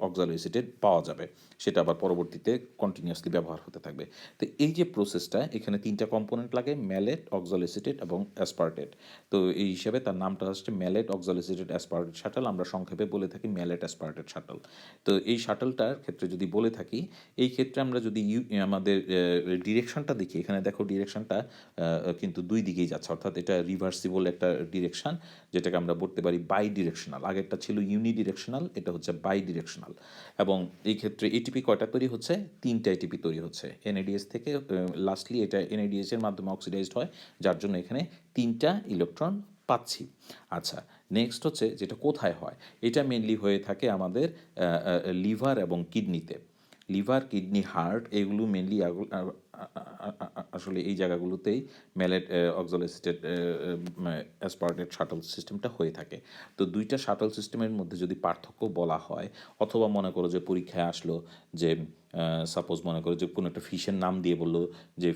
অক্সালোএসিটেট পাওয়া যাবে, সেটা আবার পরবর্তীতে কন্টিনিউয়াসলি ব্যবহার হতে থাকবে। তো এই যে প্রসেসটা, এখানে তিনটা কম্পোনেন্ট লাগে, ম্যালেট, অক্সালোএসিটেট এবং অ্যাসপার্টেট। তো এই হিসাবে তার নামটা হচ্ছে ম্যালেট অক্সালোএসিটেট অ্যাসপার্টেট শাটল, আমরা সংক্ষেপে বলে থাকি ম্যালেট অ্যাসপার্টেট শাটল। তো এই শাটলটার ক্ষেত্রে যদি বলে থাকি, এই ক্ষেত্রে আমরা যদি আমাদের ডিরেকশনটা দেখি, এখানে দেখো ডিরেকশনটা কিন্তু দুই দিকেই যাচ্ছে, অর্থাৎ এটা রিভার্সিবল একটা ডিরেকশন, যেটাকে আমরা বলতে পারি বাই ডিরেকশনাল। আগেরটা ছিল ইউনি ডিরেকশনাল, এটা হচ্ছে বাই ডিরেকশনাল। এবং এই ক্ষেত্রে এটিপি কয়টা তৈরি হচ্ছে, তিনটা এটিপি তৈরি হচ্ছে এনএডিএস থেকে, লাস্টলি এটা এনএডিএস এর মাধ্যমে অক্সিডাইজড হয়, যার জন্য এখানে তিনটা ইলেকট্রন পাচ্ছি। আচ্ছা, নেক্সট হচ্ছে যেটা কোথায় হয়, এটা মেনলি হয়ে থাকে আমাদের লিভার এবং কিডনিতে। লিভার, কিডনি, হার্ট, এগুলো মেনলি আসলে এই জায়গাগুলোতেই ম্যালেট অক্সালোএসিটেট অ্যাসপার্টেট শাটল সিস্টেমটা হয়ে থাকে। তো দুইটা শাটল সিস্টেমের মধ্যে যদি পার্থক্য বলা হয়, অথবা মনে করো যে পরীক্ষায় আসলো যে সাপোজ মনে করো যে কোনো একটা ফিশের নাম দিয়ে বললো যে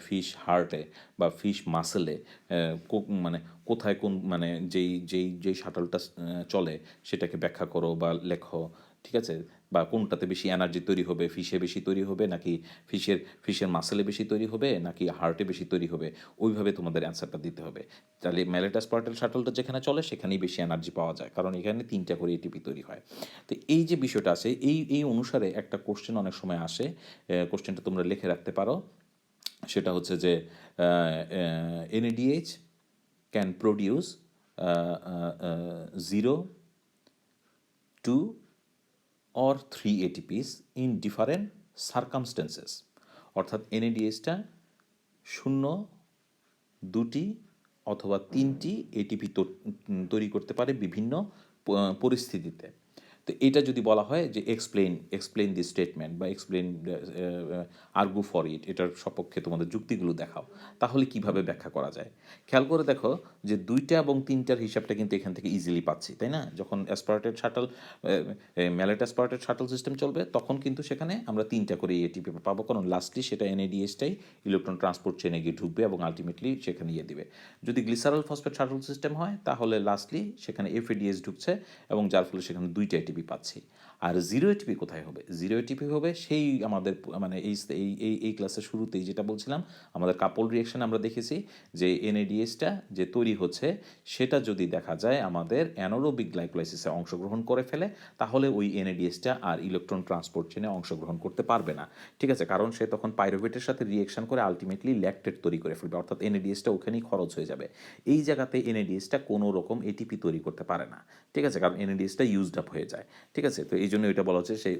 ফিশ হার্টে বা ফিশ মাসেলে মানে কোথায় কোন মানে যেই শাটলটা চলে সেটাকে ব্যাখ্যা করো বা লেখো, ঠিক আছে, বা কোনটাতে বেশি এনার্জি তৈরি হবে, ফিশে বেশি তৈরি হবে নাকি ফিশের ফিশের মাসেলে বেশি তৈরি হবে নাকি হার্টে বেশি তৈরি হবে, ওইভাবে তোমাদের অ্যান্সারটা দিতে হবে। তাহলে ম্যালেটাসপার্টাল শাটলটা যেখানে চলে সেখানেই বেশি এনার্জি পাওয়া যায়, কারণ এখানে 3টা করে এটিপি তৈরি হয়। তো এই যে বিষয়টা আছে, এই অনুসারে একটা কোশ্চেন অনেক সময় আসে, কোশ্চেনটা তোমরা লিখে রাখতে পারো। সেটা হচ্ছে যে NADH can produce 0, 2 or 3 ATPs in different circumstances। অর্থাৎ NADH-টা 0, 2টি অথবা 3টি এটিপি তৈরি করতে পারে বিভিন্ন পরিস্থিতিতে। তো এটা যদি বলা হয় যে এক্সপ্লেন দি স্টেটমেন্ট বা এক্সপ্লেন আর্গু ফর ইট, এটার সপক্ষে তোমাদের যুক্তিগুলো দেখাও, তাহলে কিভাবে ব্যাখ্যা করা যায়। খেয়াল করে দেখো যে 2টা এবং 3টার হিসাবটা কিন্তু এখান থেকে ইজিলি পাচ্ছি, তাই না? যখন aspirated shuttle mallet aspirated shuttle system চলবে তখন কিন্তু সেখানে আমরা 3টা করে এটিপি পাবো, কারণ লাস্টলি সেটা NADH-টাই ইলেকট্রন ট্রান্সপোর্ট চেনে গিয়ে ঢুকবে এবং আলটিমেটলি সেখানে দিবে। যদি গ্লিসারল ফসফেট শাটল সিস্টেম হয় তাহলে লাস্টলি সেখানে FADH ঢুকছে এবং যার ফলে সেখানে 2টা এটিপি পাচ্ছি। আর 0 এটিপি কোথায় হবে? 0 এটিপি হবে সেই আমাদের মানে এই ক্লাসের শুরুতেই যেটা বলছিলাম, আমাদের কাপল রিয়েকশন আমরা দেখেছি যে NADH-টা যে তৈরি হচ্ছে সেটা যদি দেখা যায় আমাদের অ্যানারোবিক গ্লাইকোলাইসিসে অংশগ্রহণ করে ফেলে, তাহলে ওই NADH-টা আর ইলেকট্রন ট্রান্সপোর্ট চেনে অংশগ্রহণ করতে পারবে না। ঠিক আছে, কারণ সে তখন পাইরুভেটের সাথে রিয়েকশন করে আলটিমেটলি ল্যাকটেট তৈরি করে ফেলবে, অর্থাৎ NADH-টা ওখানেই খরচ হয়ে যাবে। এই জায়গাতে NADH-টা কোনো রকম এটিপি তৈরি করতে পারে না। ঠিক আছে, কারণ NADH-টা ইউজড আপ হয়ে যায়। ঠিক আছে, তো এই জন্য এটা বলা হচ্ছে সেই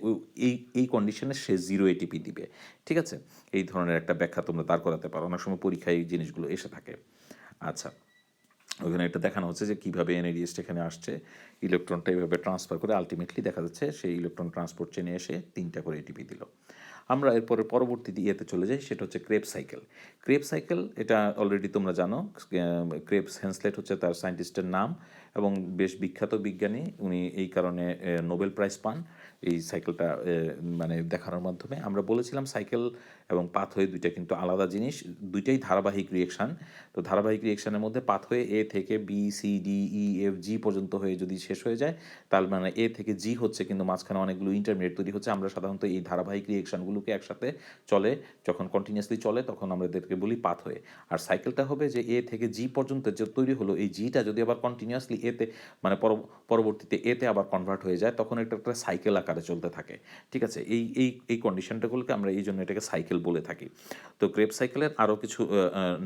এই কন্ডিশনে সে 0 এটিপি দিবে। ঠিক আছে, এই ধরনের একটা ব্যাখ্যা তোমরা দাঁড় করাতে পারো, অনেক সময় পরীক্ষায় এই জিনিসগুলো এসে থাকে। আচ্ছা, ওখানে এটা দেখানো হচ্ছে যে কীভাবে NADH-টা এখানে আসছে, ইলেকট্রনটা এইভাবে ট্রান্সফার করে আলটিমেটলি দেখা যাচ্ছে সেই ইলেকট্রন ট্রান্সপোর্ট চেনে এসে 3টা করে এটিপি দিল। আমরা এরপরে পরবর্তী ইয়েতে চলে যাই, সেটা হচ্ছে ক্রেবস সাইকেল। ক্রেবস সাইকেল এটা অলরেডি তোমরা জানো, ক্রেবস হেনসলেট হচ্ছে তার সায়েন্টিস্টের নাম এবং বেশ বিখ্যাত বিজ্ঞানী, উনি এই কারণে নোবেল প্রাইজ পান এই সাইকেলটা মানে দেখানোর মাধ্যমে। আমরা বলেছিলাম সাইকেল এবং পাথওয়ে দুইটা কিন্তু আলাদা জিনিস, দুইটাই ধারাবাহিক রিয়েকশান। তো ধারাবাহিক রিয়েকশানের মধ্যে পাথওয়ে A থেকে B C D E F G পর্যন্ত হয়ে যদি শেষ হয়ে যায়, তার মানে A থেকে G হচ্ছে, কিন্তু মাঝখানে অনেকগুলো ইন্টারমিডিয়েট তৈরি হচ্ছে। আমরা সাধারণত এই ধারাবাহিক রিয়েকশানগুলোকে একসাথে চলে, যখন কন্টিনিউয়াসলি চলে তখন আমরা এদেরকে বলি পাথওয়ে। আর সাইকেলটা হবে যে A থেকে G পর্যন্ত যে তৈরি হলো, এই জিটা যদি আবার কন্টিনিউয়াসলি এতে মানে পরবর্তীতে এতে আবার কনভার্ট হয়ে যায়, তখন এটা একটা সাইকেল আকারে চলতে থাকে। ঠিক আছে, এই কন্ডিশনটাগুলোকে আমরা এই জন্য এটাকে সাইকেল বলে থাকি। তো ক্রেবস সাইকেলের আরও কিছু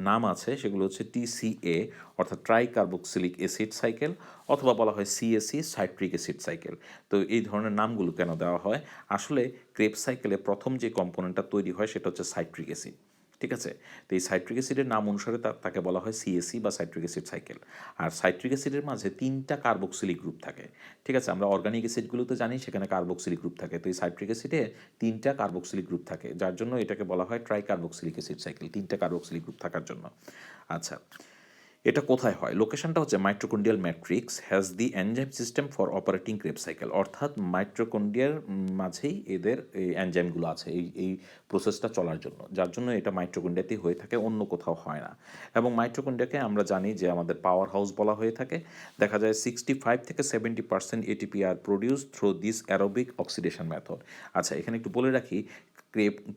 নাম আছে, সেগুলো হচ্ছে TCA অর্থাৎ ট্রাই কার্বক্সিলিক অ্যাসিড সাইকেল, অথবা বলা হয় CAC সাইট্রিক অ্যাসিড সাইকেল। তো এই ধরনের নামগুলো কেন দেওয়া হয়? আসলে ক্রেবস সাইকেলে প্রথম যে কম্পোনেন্টটা তৈরি হয় সেটা হচ্ছে সাইট্রিক অ্যাসিড। ঠিক আছে, তো এই সাইট্রিক অ্যাসিডের নাম অনুসারে তাকে বলা হয় CAC বা সাইট্রিক অ্যাসিড সাইকেল। আর সাইট্রিক অ্যাসিডের মাঝে 3টা কার্বক্সিলিক গ্রুপ থাকে। ঠিক আছে, আমরা অর্গানিক অ্যাসিডগুলোতে জানি সেখানে কার্বক্সিলিক গ্রুপ থাকে, তো এই সাইট্রিক অ্যাসিডে 3টা কার্বক্সিলিক গ্রুপ থাকে, যার জন্য এটাকে বলা হয় ট্রাই কার্বক্সিলিক অ্যাসিড সাইকেল, 3টা কার্বক্সিলিক গ্রুপ থাকার জন্য। আচ্ছা, এটা কোথায় হয়? লোকেশনটা হচ্ছে mitochondrial matrix has the enzyme system for operating Krebs cycle, অর্থাৎ মাইট্রোকন্ড্রিয়ার মাঝেই এদের এই এনজাইমগুলো আছে এই প্রসেসটা চলার জন্য, যার জন্য এটা মাইট্রোকন্ড্রিয়াতেই হয়ে থাকে, অন্য কোথাও হয় না। এবং মাইট্রোকন্ড্রিয়াকে আমরা জানি যে আমাদের পাওয়ার হাউস বলা হয়ে থাকে। দেখা যায় 65 থেকে 70% এটিপি আর produce through this aerobic oxidation method. আচ্ছা, এখানে একটু বলে রাখি,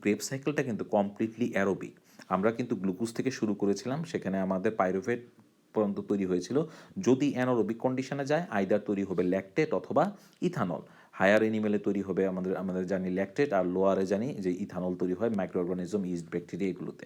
ক্রেব সাইকেলটা কিন্তু কমপ্লিটলি অ্যারোবিক। আমরা কিন্তু গ্লুকোজ থেকে শুরু করেছিলাম, সেখানে আমাদের পাইরুভেট পর্যন্ত তৈরি হয়েছিল। যদি অ্যানারোবিক কন্ডিশনে যায়, আইদার তৈরি হবে ল্যাকটেট অথবা ইথানল। হায়ার এনিমেলে তৈরি হবে আমাদের জানি ল্যাকটেট, আর লোয়ারে জানি যে ইথানল তৈরি হয় মাইক্রো অর্গানিজম, ইস্ট, ব্যাকটেরিয়া এগুলোতে।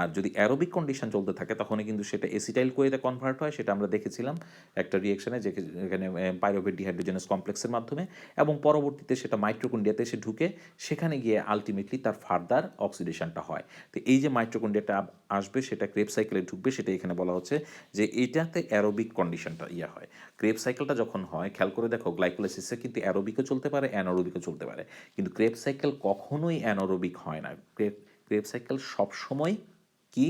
আর যদি অ্যারোবিক কন্ডিশন চলতে থাকে তখনই কিন্তু সেটা এসিটাইল কোয়েতে কনভার্ট হয়, সেটা আমরা দেখেছিলাম একটা রিয়েকশনে যেখানে পাইরুভেট ডিহাইড্রোজেনাস কমপ্লেক্সের মাধ্যমে, এবং পরবর্তীতে সেটা মাইট্রোকন্ড্রিয়াতে এসে ঢুকে, সেখানে গিয়ে আলটিমেটলি তার ফার্দার অক্সিডেশনটা হয়। তো এই যে মাইট্রোকন্ড্রিয়াটা আসবে, সেটা ক্রেব সাইকেলে ঢুকবে, সেটা এখানে বলা হচ্ছে যে এটাতে অ্যারোবিক কন্ডিশনটা হয়। ক্রেব সাইকেলটা যখন হয়, খেয়াল করে দেখো, গ্লাইকোলাইসিসে কিন্তু অ্যারোবিকও চলতে পারে, অ্যানারোবিকও চলতে পারে, কিন্তু ক্রেব সাইকেল কখনোই অ্যানারোবিক হয় না। ক্রেব সাইকেল সবসময় কি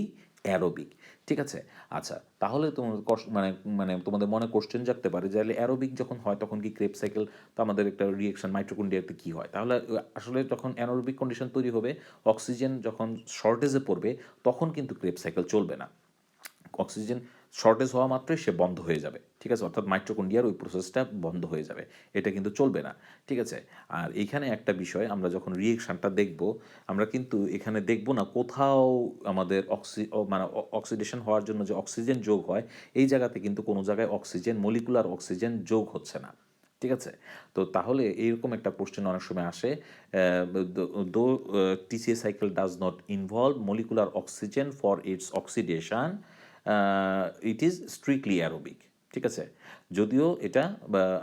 অ্যারোবিক। ঠিক আছে, আচ্ছা, তাহলে তোমাদের মানে মানে তোমাদের মনে কোশ্চেন জাগতে পারে যে অ্যারোবিক যখন হয় তখন কি ক্রেব সাইকেল, তো আমাদের একটা রিয়েকশন মাইট্রোকন্ড্রিয়াতে কী হয়? তাহলে আসলে যখন অ্যানারোবিক কন্ডিশন তৈরি হবে, অক্সিজেন যখন শর্টেজে পড়বে, তখন কিন্তু ক্রেব সাইকেল চলবে না। অক্সিজেন শর্টেজ হওয়া মাত্রই সে বন্ধ হয়ে যাবে, ঠিক আছে, অর্থাৎ মাইটোকন্ড্রিয়ার ওই প্রসেসটা বন্ধ হয়ে যাবে, এটা কিন্তু চলবে না, ঠিক আছে। আর এইখানে একটা বিষয়, আমরা যখন রিয়েকশানটা দেখব, আমরা কিন্তু এখানে দেখব না কোথাও আমাদের মানে অক্সিডেশন হওয়ার জন্য যে অক্সিজেন যোগ হয়, এই জায়গাতে কিন্তু কোনো জায়গায় অক্সিজেন, মলিকুলার অক্সিজেন যোগ হচ্ছে না, ঠিক আছে। তো তাহলে এইরকম একটা কোশ্চেন অনেক সময় আসে, দো TCA cycle does not involve molecular oxygen for its oxidation, it is strictly aerobic, ঠিক আছে। যদিও এটা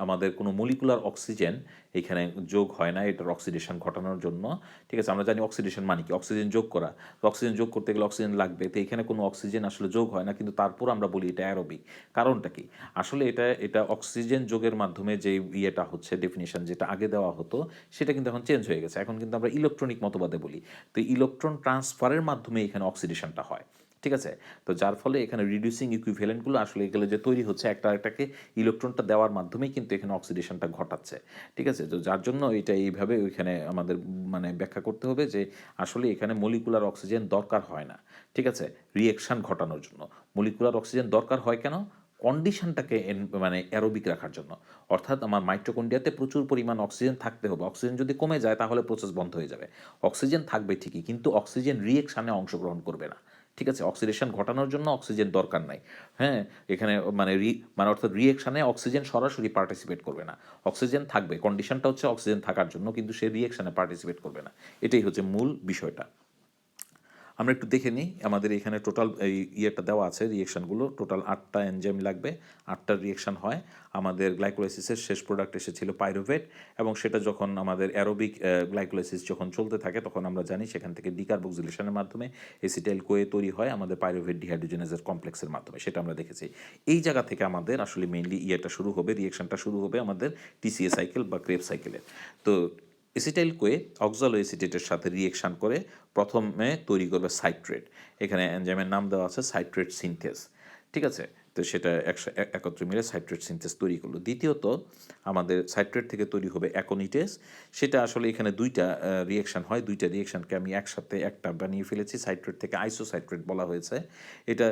আমাদের কোনো মলিকুলার অক্সিজেন এখানে যোগ হয় না এটার অক্সিডেশন ঘটানোর জন্য, ঠিক আছে। আমরা জানি অক্সিডেশন মানে কি, অক্সিজেন যোগ করা, তো অক্সিজেন যোগ করতে গেলে অক্সিজেন লাগবে, তো এখানে কোনো অক্সিজেন আসলে যোগ হয় না, কিন্তু তারপর আমরা বলি এটা অ্যারোবিক। কারণটা কি, আসলে এটা অক্সিজেন যোগের মাধ্যমে যে ইয়েটা হচ্ছে, ডেফিনিশন যেটা আগে দেওয়া হতো সেটা কিন্তু এখন চেঞ্জ হয়ে গেছে, এখন কিন্তু আমরা ইলেকট্রনিক মতবাদে বলি। তো ইলেকট্রন ট্রান্সফারের মাধ্যমে এখানে অক্সিডেশনটা হয়, ঠিক আছে। তো যার ফলে এখানে রিডিউসিং ইকুইভ্যালেন্টগুলো আসলে এগুলো যে তৈরি হচ্ছে একটা আরেকটাকে ইলেকট্রনটা দেওয়ার মাধ্যমেই কিন্তু এখানে অক্সিডেশনটা ঘটাচ্ছে, ঠিক আছে। তো যার জন্য এটা এইভাবে ওইখানে আমাদের মানে ব্যাখ্যা করতে হবে যে আসলে এখানে মলিকুলার অক্সিজেন দরকার হয় না, ঠিক আছে, রিয়েকশন ঘটানোর জন্য। মলিকুলার অক্সিজেন দরকার হয় কেন, কন্ডিশনটাকে মানে অ্যারোবিক রাখার জন্য, অর্থাৎ আমার মাইটোকন্ড্রিয়াতে প্রচুর পরিমাণ অক্সিজেন থাকতে হবে, অক্সিজেন যদি কমে যায় তাহলে প্রসেস বন্ধ হয়ে যাবে। অক্সিজেন থাকবে ঠিকই, কিন্তু অক্সিজেন রিয়েকশানে অংশগ্রহণ করবে না, ঠিক আছে। অক্সিডেশন ঘটানোর জন্য অক্সিজেন দরকার নাই, হ্যাঁ, এখানে মানে অর্থাৎ রিয়েকশানে অক্সিজেন সরাসরি পার্টিসিপেট করবে না, অক্সিজেন থাকবে, কন্ডিশনটা হচ্ছে অক্সিজেন থাকার জন্য, কিন্তু সে রিয়েকশানে পার্টিসিপেট করবে না, এটাই হচ্ছে মূল বিষয়টা। আমরা একটু দেখে নিই, আমাদের এখানে টোটাল এই ইয়েটা দেওয়া আছে, রিয়েকশানগুলো টোটাল 8টা এনজাইম লাগবে, 8টা রিয়েকশান হয়। আমাদের গ্লাইকোলাইসিসের শেষ প্রোডাক্ট এসেছিল পাইরুভেট, এবং সেটা যখন আমাদের অ্যারোবিক গ্লাইকোলাইসিস যখন চলতে থাকে তখন আমরা জানি সেখান থেকে ডিকার্বক্সিলেশনের মাধ্যমে এসিটাইল কোয়ে তৈরি হয় আমাদের পাইরুভেট ডিহাইড্রোজেনেজের কমপ্লেক্সের মাধ্যমে, সেটা আমরা দেখেছি। এই জায়গা থেকে আমাদের আসলে মেইনলি ইয়েটা শুরু হবে, রিয়েকশানটা শুরু হবে আমাদের টিসিএ সাইকেল বা ক্রেব সাইকেলের। তো এসিটাইল কোয়ে অক্সালো এসিটেটের সাথে রিয়েকশান করে প্রথমে তৈরি করবে সাইট্রেট, এখানে এনজাইমের নাম দেওয়া আছে সাইট্রেট সিনথেস, ঠিক আছে। তো সেটা একত্রে মিলে সাইট্রেট সিনথেস তৈরি করলো। দ্বিতীয়ত আমাদের সাইট্রেট থেকে তৈরি হবে অ্যাকোনিটেস, সেটা আসলে এখানে দুইটা রিয়েকশান হয়, দুইটা রিয়েকশানকে আমি একসাথে একটা বানিয়ে ফেলেছি, সাইট্রেট থেকে আইসোসাইট্রেট বলা হয়েছে। এটা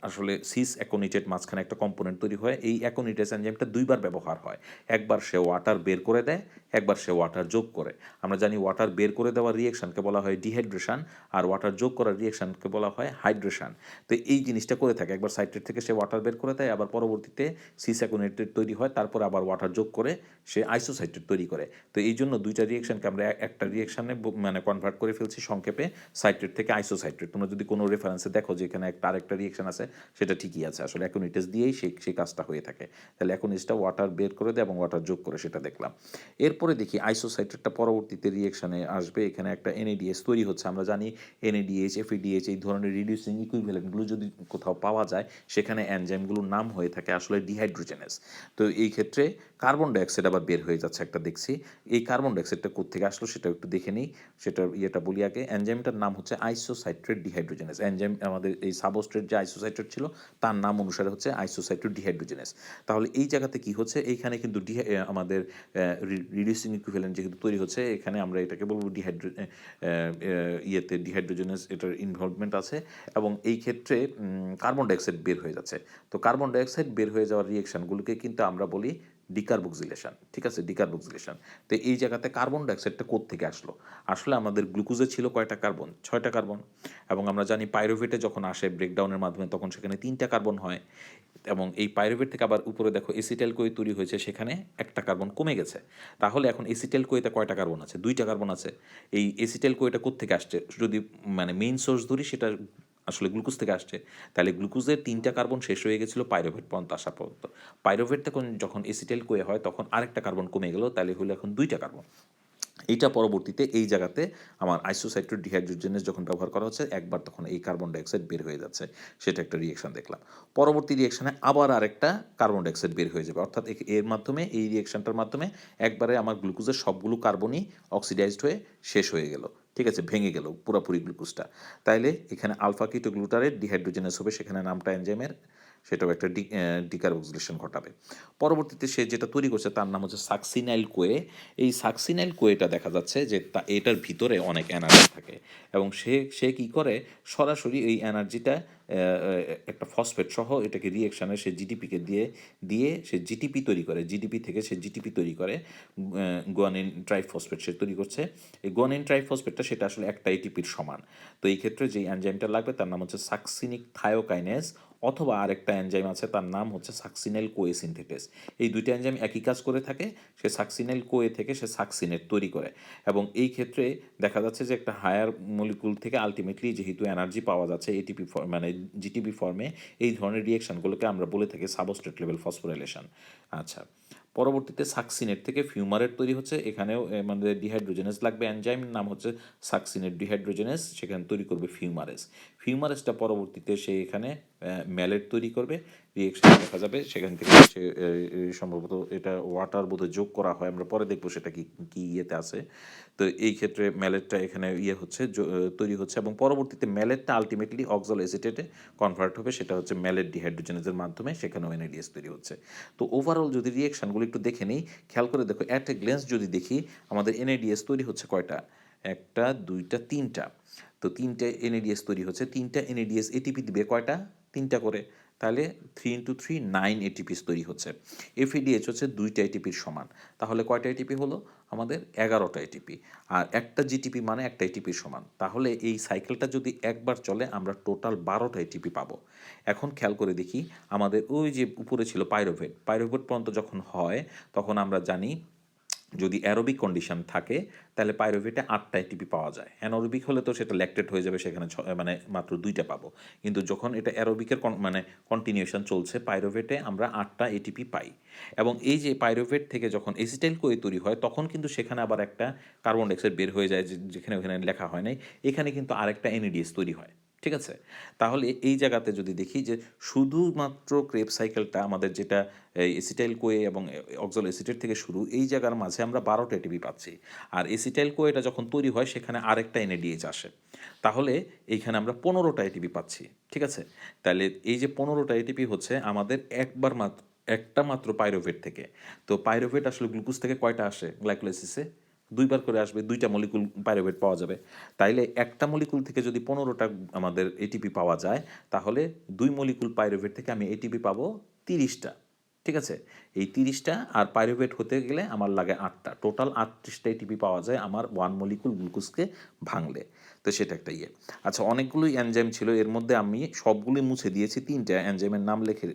আসলে সিস অ্যাকোনিটেট মাঝখানে একটা কম্পোনেন্ট তৈরি হয়, এই অ্যাকোনিটেস এনজাইমটা দুইবার ব্যবহার হয়, একবার সে ওয়াটার বের করে দেয়, একবার সে ওয়াটার যোগ করে। আমরা জানি ওয়াটার বের করে দেওয়ার রিয়েকশনকে বলা হয় ডিহাইড্রেশন, আর ওয়াটার যোগ করার রিয়েকশনকে বলা হয় হাইড্রেশন। তো এই জিনিসটা করে থাকে, একবার সাইট্রেট থেকে সে ওয়াটার বের করে দেয়, আবার পরবর্তীতে সিস্যাকোনেটেড তৈরি হয়, তারপর আবার ওয়াটার যোগ করে সে আইসোসাইট্রেট তৈরি করে। তো এই জন্য দুইটা রিয়েকশনকে আমরা একটা রিয়েকশনে মানে কনভার্ট করে ফেলছি সংক্ষেপে সাইট্রেট থেকে আইসোসাইট্রেট। তোমরা যদি কোনো রেফারেন্সে দেখো যে এখানে একটা আরেকটা রিয়েকশন আছে, সেটা ঠিকই আছে, আসলে অ্যাকোনিটেস দিয়েই সেই কাজটা হয়ে থাকে। তাহলে অ্যাকোনিসটা ওয়াটার বের করে দেয় এবং ওয়াটার যোগ করে, সেটা দেখলাম। এরপরে দেখি আইসোসাইট্রেটটা পরবর্তীতে রিয়েকশানে আসবে, এখানে একটা এনএডিএস তৈরি হচ্ছে। আমরা জানি এনএডিএইচ, এফইডিএইচ এই ধরনের রিডিউসিং ইকুইভ্যালেন্টগুলো যদি কোথাও পাওয়া যায়, সেখানে এনজাইমগুলোর নাম হয়ে থাকে আসলে ডিহাইড্রোজেনেস। তো এই ক্ষেত্রে কার্বন ডাইঅক্সাইড আবার বের হয়ে যাচ্ছে একটা দেখছি, এই কার্বন ডাইঅক্সাইডটা কোত্থেকে আসলো সেটা একটু দেখে নিই, সেটার ইয়েটা বলি আগে। এনজাইমটার নাম হচ্ছে আইসোসাইট্রেট ডিহাইড্রোজেনেস, এনজাইম আমাদের এই সাবস্ট্রেট যে আইসোসাইট্রেট ছিল তার নাম অনুসারে হচ্ছে আইসোসাইট্রেট ডিহাইড্রোজেনেস। তাহলে এই জায়গাতে কি হচ্ছে, এইখানে কিন্তু আমাদের রিডিউসিং ইকুইভ্যালেন্ট যেহেতু তৈরি হচ্ছে, এখানে আমরা এটাকে বলবো ডিহাইড্রোজেনাস এটার ইনভলভমেন্ট আছে, এবং এই ক্ষেত্রে কার্বন ডাইঅক্সাইড বের হয়ে যাচ্ছে। তো কার্বন ডাইঅক্সাইড বের হয়ে যাওয়ার রিয়েকশনগুলোকে কিন্তু আমরা বলি ডিকার্বক্সিলেশন, ঠিক আছে, ডিকার্বক্সিলেশন। তো এই জায়গাতে কার্বন ডাইঅক্সাইডটা কোত্থেকে আসলো, আসলে আমাদের গ্লুকোজে ছিল কয়টা কার্বন, 6টা কার্বন, এবং আমরা জানি পাইরুভেটে যখন আসে ব্রেকডাউনের মাধ্যমে তখন সেখানে 3টা কার্বন হয়, এবং এই পাইরুভেট থেকে আবার উপরে দেখো এসিটাইল কোয়ে তৈরি হয়েছে, সেখানে একটা কার্বন কমে গেছে। তাহলে এখন এসিটাইল কোয়েতে কয়টা কার্বন আছে, 2টা কার্বন আছে। এই এসিটাইল কোয়েটা কোত্থেকে আসছে, যদি মানে মেইন সোর্স ধরি সেটা আসলে গ্লুকোজ থেকে আসছে। তাহলে গ্লুকোজের 3টা কার্বন শেষ হয়ে গেছিলো পাইরুভেট পর্যন্ত আসা পর্যন্ত। পাইরুভেট যখন এসিটাইল কোয়ে হয় তখন আরেকটা কার্বন কমে গেল, তাহলে হলো এখন 2টা কার্বন। এইটা পরবর্তীতে এই জায়গাতে আমার আইসোসাইট্রেট ডিহাইড্রোজেনেস যখন ব্যবহার করা হচ্ছে একবার, তখন এই কার্বন ডাইঅক্সাইড বের হয়ে যাচ্ছে, সেটা একটা রিয়েকশন দেখলাম। পরবর্তী রিয়েকশনে আবার আরেকটা কার্বন ডাইঅক্সাইড বের হয়ে যাবে, অর্থাৎ এর মাধ্যমে এই রিয়েকশনটার মাধ্যমে একবারে আমার গ্লুকোজের সবগুলো কার্বনই অক্সিডাইজড হয়ে শেষ হয়ে গেল, ঠিক আছে, ভেঙে গেল পুরোপুরি গ্লুকোজটা। তাইলে এখানে আলফা কিটো গ্লুটারেট ডিহাইড্রোজেনেস হবে, সেখানে নামটা এনজাইমের সেটাও একটা ডিকার্বক্সিলেশন ঘটাবে। পরবর্তীতে সে যেটা তৈরি করছে তার নাম হচ্ছে সাকসিনাইল কোয়ে। এই সাকসিনাইল কোয়েটা দেখা যাচ্ছে যে এটার ভিতরে অনেক এনার্জি থাকে এবং সে সে কী করে সরাসরি এই এনার্জিটা একটা ফসফেট সহ এটাকে রিয়েকশানে সে জিডিপিকে দিয়ে দিয়ে সে জিটিপি তৈরি করে, জিডিপি থেকে সে জিটিপি তৈরি করে, গুয়ানিন ট্রাইফসফেট সে তৈরি করছে। এই গুয়ানিন ট্রাইফসফেটটা সেটা আসলে একটা এটিপির সমান। তো এই ক্ষেত্রে যে এনজাইমটা লাগবে তার নাম হচ্ছে সাকসিনিক থায়োকাইনেজ, অথবা আরেকটা এনজাইম আছে তার নাম হচ্ছে সাকসিনেল কোয়ে সিনথেটেস। এই দুইটা এনজাইম একই কাজ করে থাকে। সে সাকসিনেল কোয়ে থেকে সে সাকসিনেট তৈরি করে এবং এই ক্ষেত্রে দেখা যাচ্ছে যে একটা হায়ার মলিকুল থেকে আলটিমেটলি যেহেতু এনার্জি পাওয়া যাচ্ছে এটিপি মানে জিটিপি ফর্মে, এই ধরনের রিয়েকশনগুলোকে আমরা বলে থাকি সাবস্ট্রেট লেভেল ফসফোরাইলেশন। আচ্ছা, পরবর্তীতে সাকসিনেট থেকে ফিউমারেট তৈরি হচ্ছে। এখানেও আমাদের ডিহাইড্রোজেনেস লাগবে, এনজাইম নাম হচ্ছে সাকসিনেট ডিহাইড্রোজেনেস, সেখানে তৈরি করবে ফিউমারেস। ফিউমারেসটা পরবর্তীতে সে এখানে ম্যালেট তৈরি করবে। রিয়েকশন দেখা যাবে সেখান থেকে সে সম্ভবত এটা ওয়াটার বোধহয় যোগ করা হয়, আমরা পরে দেখবো সেটা কি কি ইয়েতে আছে। তো এই ক্ষেত্রে ম্যালেটটা এখানে ইয়ে হচ্ছে তৈরি হচ্ছে এবং পরবর্তীতে ম্যালেটটা আলটিমেটলি অক্সাল এসিটেটে কনভার্ট হবে, সেটা হচ্ছে ম্যালেট ডিহাইড্রোজেনেসের মাধ্যমে, সেখানেও এনএডিএস তৈরি হচ্ছে। তো ওভারঅল যদি রিয়েকশনগুলো একটু দেখে নিই, খেয়াল করে দেখো, অ্যাট এ গ্লেন্স যদি দেখি আমাদের এনএডিএস তৈরি হচ্ছে কয়টা, একটা দুইটা তিনটা। তো তিনটে এনএডিএস তৈরি হচ্ছে, তিনটা এনএডিএস এটিপি দিবে কয়টা, তিনটা করে, তাহলে 3 × 3 9 এটিপিস তৈরি হচ্ছে। এফএডিএইচ হচ্ছে দুইটা এটিপির সমান, তাহলে কয়টা এটিপি হলো আমাদের 11টা এটিপি, আর একটা জিটিপি মানে একটা এটিপির সমান, তাহলে এই সাইকেলটা যদি একবার চলে আমরা টোটাল 12টা এটিপি পাবো। এখন খেয়াল করে দেখি আমাদের ওই যে উপরে ছিল পাইরোভেট, পাইরোভেট পর্যন্ত যখন হয় তখন আমরা জানি যদি অ্যারোবিক কন্ডিশন থাকে তাহলে পাইরোভেটে 8টা এটিপি পাওয়া যায়। অ্যানারোবিক হলে তো সেটা ল্যাকটেট হয়ে যাবে, সেখানে মানে মাত্র 2টা পাবো। কিন্তু যখন এটা অ্যারোবিকের মানে কন্টিনিউশন চলছে, পাইরোভেটে আমরা 8টা এটিপি পাই। এবং এই যে পাইরোভেট থেকে যখন এসিটাইল কোয়ে তৈরি হয় তখন কিন্তু সেখানে আবার একটা কার্বন ডাইঅক্সাইড বের হয়ে যায়, যেখানে ওখানে লেখা হয় নাই, এখানে কিন্তু আরেকটা এনএডিএস তৈরি হয়। ঠিক আছে, তাহলে এই জায়গাতে যদি দেখি যে শুধুমাত্র ক্রেব সাইকেলটা আমাদের যেটা এসিটাইল কোয়ে এবং অক্সাল এসিটেট থেকে শুরু, এই জায়গার মাঝে আমরা 12টা এটিপি পাচ্ছি। আর এসিটাইল কোয়েটা যখন তৈরি হয় সেখানে আরেকটা এনএডিএইচ আসে, তাহলে এইখানে আমরা 15টা এটিপি পাচ্ছি। ঠিক আছে, তাহলে এই যে 15টা এটিপি হচ্ছে আমাদের একবার মাত্র একটা মাত্র পাইরোভেট থেকে। তো পাইরোভেট আসলে গ্লুকোজ থেকে কয়টা আসে গ্লাইকোলাইসিসে, দুইবার করে আসবে, দুইটা মলিকুল পাইরোভেট পাওয়া যাবে। তাইলে একটা মলিকুল থেকে যদি 15টা আমাদের এটিপি পাওয়া যায়, তাহলে 2 মলিকুল পাইরোভেট থেকে আমি এটিপি পাবো 30টা। ঠিক আছে, এই 30টা আর পাইরোভেট হতে গেলে আমার লাগে 8টা, টোটাল 38টা এটিপি পাওয়া যায় আমার 1 মলিকুল গ্লুকোজকে ভাঙলে। তো সেটা একটা ইয়ে। আচ্ছা, অনেকগুলোই এনজাইম ছিল, এর মধ্যে আমি সবগুলি মুছে দিয়েছি, 3টা এনজাইমের নাম লিখে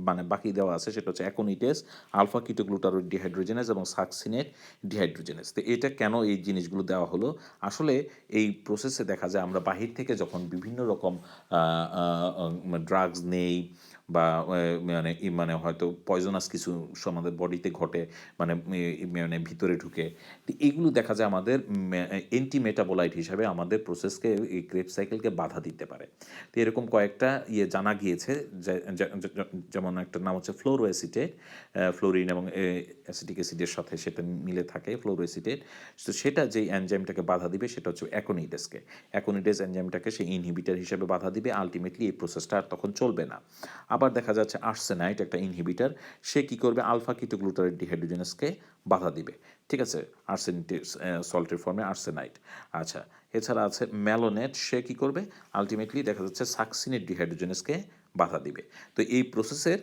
মানে বাকি দেওয়া আছে, সেটা হচ্ছে অ্যাকোনিটেস, আলফা কিটোগ্লুটারয়েড ডিহাইড্রোজেনেস এবং সাকসিনেট ডিহাইড্রোজেনেস। তো এটা কেন এই জিনিসগুলো দেওয়া হলো, আসলে এই প্রসেসে দেখা যায় আমরা বাহির থেকে যখন বিভিন্ন রকম ড্রাগস নেই বা মানে হয়তো পয়জনাস কিছু আমাদের বডিতে ঘটে, মানে মানে ভিতরে ঢুকে, তো এগুলো দেখা যায় আমাদের অ্যান্টি মেটাবোলাইট হিসাবে আমাদের প্রসেসকে, এই ক্রেব সাইকেলকে বাধা দিতে পারে। তো এরকম কয়েকটা ইয়ে জানা গিয়েছে, যেমন একটা নাম হচ্ছে ফ্লোরোঅ্যাসিটেট, ফ্লোরিন এবং অ্যাসিটিক অ্যাসিডের সাথে সেটা মিলে থাকে ফ্লোরোঅ্যাসিটেট। তো সেটা যেই এনজাইমটাকে বাধা দিবে সেটা হচ্ছে অ্যাকোনিটেসকে, অ্যাকোনিটেস এনজাইমটাকে সে ইনহিবিটার হিসেবে বাধা দিবে, আলটিমেটলি এই প্রসেসটা আর তখন চলবে না। আবার দেখা যাচ্ছে আর্সেনাইট একটা ইনহিবিটার, সে কী করবে, আলফা কিটোগ্লুটারেট ডিহাইড্রোজেনাসকে বাধা দিবে। ঠিক আছে, আর্সেনিটের সল্টের ফর্মে আর্সেনাইট। আচ্ছা, এছাড়া আছে ম্যালোনেট, সে কী করবে, আলটিমেটলি দেখা যাচ্ছে সাকসিনেট ডিহাইড্রোজেনাসকে বাধা দিবে। তো এই প্রসেসের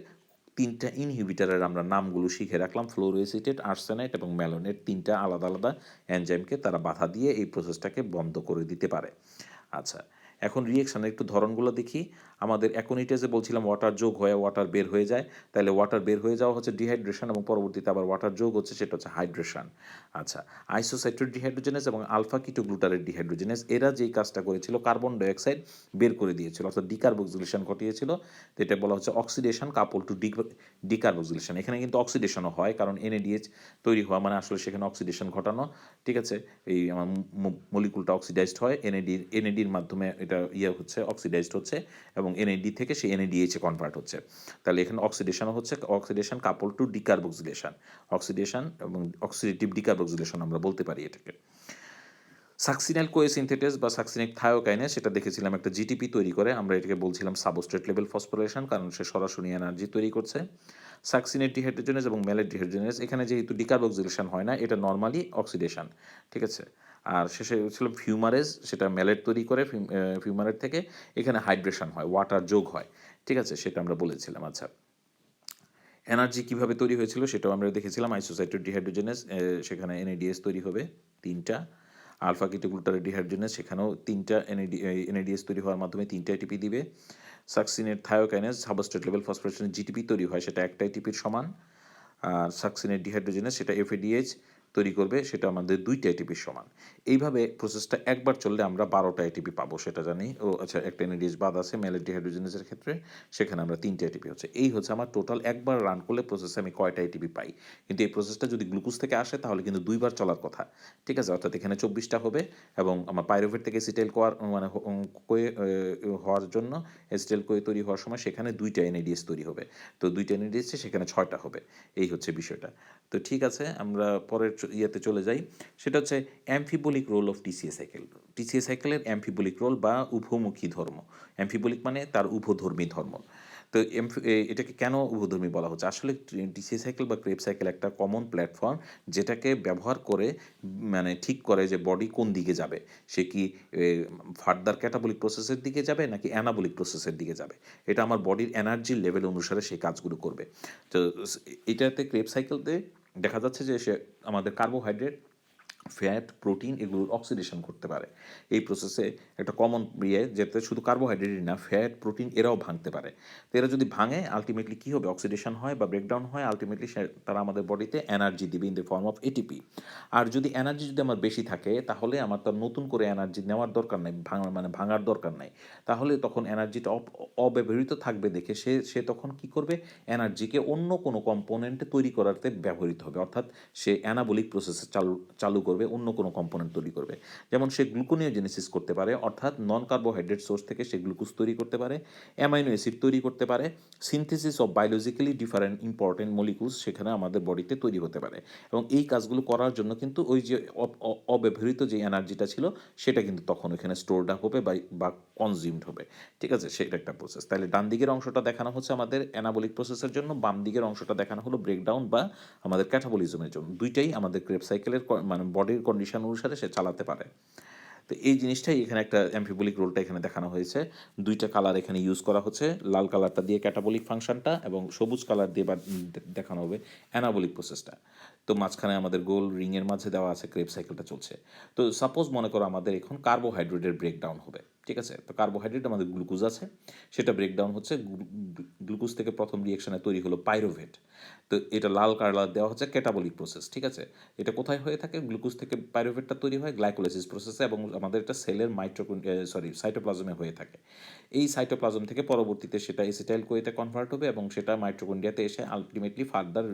3টা ইনহিবিটারের আমরা নামগুলো শিখে রাখলাম, ফ্লোরোএসিটেট, আর্সেনাইট এবং ম্যালোনেট, 3টা আলাদা আলাদা এনজাইমকে তারা বাধা দিয়ে এই প্রসেসটাকে বন্ধ করে দিতে পারে। আচ্ছা, এখন রিয়েকশানের একটু ধরনগুলো দেখি। আমাদের অ্যাকোনিটেজে বলছিলাম ওয়াটার যোগ হয়ে ওয়াটার বের হয়ে যায়, তাহলে ওয়াটার বের হয়ে যাওয়া হচ্ছে ডিহাইড্রেশন এবং পরবর্তীতে আবার ওয়াটার যোগ হচ্ছে, সেটা হচ্ছে হাইড্রেশন। আচ্ছা, আইসোসাইট্রেট ডিহাইড্রোজেনেস এবং আলফা কিটোগ্লুটারেট ডিহাইড্রোজেনেস, এরা যেই কাজটা করেছিল কার্বন ডাইঅক্সাইড বের করে দিয়েছিল, অর্থাৎ ডিকার্বক্সিলেশন ঘটিয়েছিল। তো এটা বলা হচ্ছে অক্সিডেশন কাপল টু ডিকার্বক্সিলেশন। এখানে কিন্তু অক্সিডেশনও হয়, কারণ এনএডিএইচ তৈরি হওয়া মানে আসলে সেখানে অক্সিডেশন ঘটানো। ঠিক আছে, এই আমার মলিকুলটা অক্সিডাইজড হয়, এনএডির মাধ্যমে এটা ইয়ে হচ্ছে, অক্সিডাইজড হচ্ছে এবং এনএডি থেকে সে এনএডিএইচে কনভার্ট হচ্ছে। তাহলে এখানে অক্সিডেশনও হচ্ছে, অক্সিডেশন কাপল টু ডিকার্বক্সিলেশন, অক্সিডেশন এবং অক্সিডেটিভ ডিকার্বক্সিলেশন আমরা বলতে পারি এটাকে। সাকসিনাল কোএসিনথেটেজ বা সাকসিনিক থায়োকাইনেজ সেটা দেখেছিলাম একটা জিটিপি তৈরি করে, আমরা এটাকে বলছিলাম সাবস্ট্রেট লেভেল ফসফোরিলেশন, কারণ সে সরাসরি এনার্জি তৈরি করছে। সাকসিনেট ডিহাইড্রোজেনেজ এবং ম্যালেট ডিহাইড্রোজেনেজ, এখানে যেহেতু ডিকার্বক্সিলেশন হয় না, এটা নর্মালি অক্সিডেশন, ঠিক আছে। আর শেষে ছিল ফিউমারেজ, সেটা ম্যালেট তৈরি করে, ফিউমারেট থেকে এখানে হাইড্রেশন হয়, ওয়াটার যোগ হয়, ঠিক আছে, সেটা আমরা বলেছিলাম। আচ্ছা, এনার্জি কীভাবে তৈরি হয়েছিল সেটাও আমরা দেখেছিলাম। আইসোসাইটেড ডিহাইড্রোজেনেস, সেখানে এনএডিএস তৈরি হবে তিনটা। আলফা কিটোগ্লুটারেট ডিহাইড্রোজেনেস, সেখানেও তিনটা এনএডিএস তৈরি হওয়ার মাধ্যমে তিনটা এটিপি দিবে। Succinate thiokinase, substrate level phosphorylation GTP তৈরি হয়, সেটা একটা এটিপির সমান। আর সাকসিনেট ডিহাইড্রোজেনেস সেটা এফএডিএইচ তৈরি করবে, সেটা আমাদের দুইটা এটিপির সমান। এইভাবে প্রসেসটা একবার চললে আমরা 12টা এটিপি পাবো, সেটা জানি। ও আচ্ছা, একটা এনএডিএস বাদ আছে ম্যালেট ডিহাইড্রোজেনেসের ক্ষেত্রে, সেখানে আমরা তিনটা এটিপি হচ্ছে। এই হচ্ছে আমার টোটাল, একবার রান করলে প্রসেসে আমি কয়টা এটিপি পাই। কিন্তু এই প্রসেসটা যদি গ্লুকোজ থেকে আসে তাহলে কিন্তু দুইবার চলার কথা, ঠিক আছে। অর্থাৎ এখানে 24টা হবে, এবং আমার পাইরুভেট থেকে এসিটাইল কোয়ার মানে কোয়ে হওয়ার জন্য, এসিটাইল কোয়ে তৈরি হওয়ার সময় সেখানে দুইটা এনএডিএস তৈরি হবে। তো দুইটা এনএডিএস সেখানে 6টা হবে। এই হচ্ছে বিষয়টা। তো ঠিক আছে, আমরা পরের ইয়েতে চলে যাই। সেটা হচ্ছে amphibolic role of TCA cycle. TCA সাইকেলের অ্যামফিবোলিক রোল বা উভমুখী ধর্ম। অ্যামফিবোলিক মানে তার উভধর্মী ধর্ম। তো এটাকে কেন উভধর্মী বলা হচ্ছে? আসলে টিসিএ সাইকেল বা ক্রেব সাইকেল একটা কমন প্ল্যাটফর্ম, যেটাকে ব্যবহার করে মানে ঠিক করে যে বডি কোন দিকে যাবে। সে কি ফার্দার ক্যাটাবলিক প্রসেসের দিকে যাবে নাকি অ্যানাবলিক প্রসেসের দিকে যাবে। এটা আমার বডির এনার্জির লেভেল অনুসারে সেই কাজগুলো করবে। তো এটাতে ক্রেব সাইকেলতে দেখা যাচ্ছে যে সে আমাদের কার্বোহাইড্রেট, ফ্যাট, প্রোটিন এগুলোর অক্সিডেশন করতে পারে। এই প্রসেসে একটা কমন যেতে শুধু কার্বোহাইড্রেটই না, ফ্যাট, প্রোটিন এরাও ভাঙতে পারে। তো এরা যদি ভাঙে আলটিমেটলি কী হবে, অক্সিডেশন হয় বা ব্রেকডাউন হয়, আলটিমেটলি তারা আমাদের বডিতে এনার্জি দিবে in the form of ATP. আর যদি এনার্জি যদি আমার বেশি থাকে, তাহলে আমার তার নতুন করে এনার্জি নেওয়ার দরকার নাই, ভাঙার দরকার নাই। তাহলে তখন এনার্জিটা অব্যবহৃত থাকবে দেখে সে তখন কি করবে, এনার্জিকে অন্য কোনো কম্পোনেন্টে তৈরি করাতে ব্যবহৃত হবে। অর্থাৎ সে অ্যানাবলিক প্রসেসে চালু করবে, অন্য কোনো কম্পোনেন্ট তৈরি করবে। যেমন সে গ্লুকোনিওজেনেসিস করতে পারে, অর্থাৎ নন কার্বোহাইড্রেট সোর্স থেকে সে গ্লুকোজ তৈরি করতে পারে, অ্যামাইনো অ্যাসিড তৈরি করতে পারে, synthesis of biologically different important molecules সেখানে আমাদের বডিতে তৈরি হতে পারে। এবং এই কাজগুলো করার জন্য কিন্তু ওই যে অব্যবহৃত যে এনার্জিটা ছিল সেটা কিন্তু তখন ওইখানে স্টোরড আপ হবে বা কনজিউমড হবে, ঠিক আছে। সেটা একটা প্রসেস। তাহলে ডান দিকের অংশটা দেখানো হচ্ছে আমাদের অ্যানাবলিক প্রসেসের জন্য, বাম দিকের অংশটা দেখানো হলো ব্রেকডাউন বা আমাদের ক্যাটাবলিজমের জন্য। দুইটাই আমাদের ক্রেব সাইকেলের মানে বডির কন্ডিশন অনুসারে সে চালাতে পারে। তো এই জিনিসটাই এখানে একটা অ্যামফিবোলিক রোলটা এখানে দেখানো হয়েছে। দুইটা কালার এখানে ইউজ করা হচ্ছে, লাল কালারটা দিয়ে ক্যাটাবলিক ফাংশনটা এবং সবুজ কালার দিয়ে দেখানো হবে অ্যানাবলিক প্রসেসটা। তো মাঝখানে আমাদের গোল রিংয়ের মাঝে দেওয়া আছে ক্রেব সাইকেলটা চলছে। তো সাপোজ মনে করো আমাদের এখন কার্বোহাইড্রেটের ব্রেকডাউন হবে, ঠিক আছে। তো কার্বোহাইড্রেট আমাদের গ্লুকোজ আছে, সেটা ব্রেকডাউন হচ্ছে, গ্লুকোজ থেকে প্রথম রিয়েকশনে তৈরি হলো পাইরোভেট। তো এটা লাল কালার দেওয়া হচ্ছে ক্যাটাবলিক প্রসেস, ঠিক আছে। এটা কোথায় হয়ে থাকে, গ্লুকোজ থেকে পাইরোভেটটা তৈরি হয় গ্লাইকোলাইসিস প্রসেসে, এবং আমাদের এটা সেলের সাইটোপ্লাজমে হয়ে থাকে। এই সাইটোপ্লাজম থেকে পরবর্তীতে সেটা এসিটাইল কোয়েতে কনভার্ট হবে এবং সেটা মাইটোকন্ড্রিয়াতে এসে আলটিমেটলি ফার্দার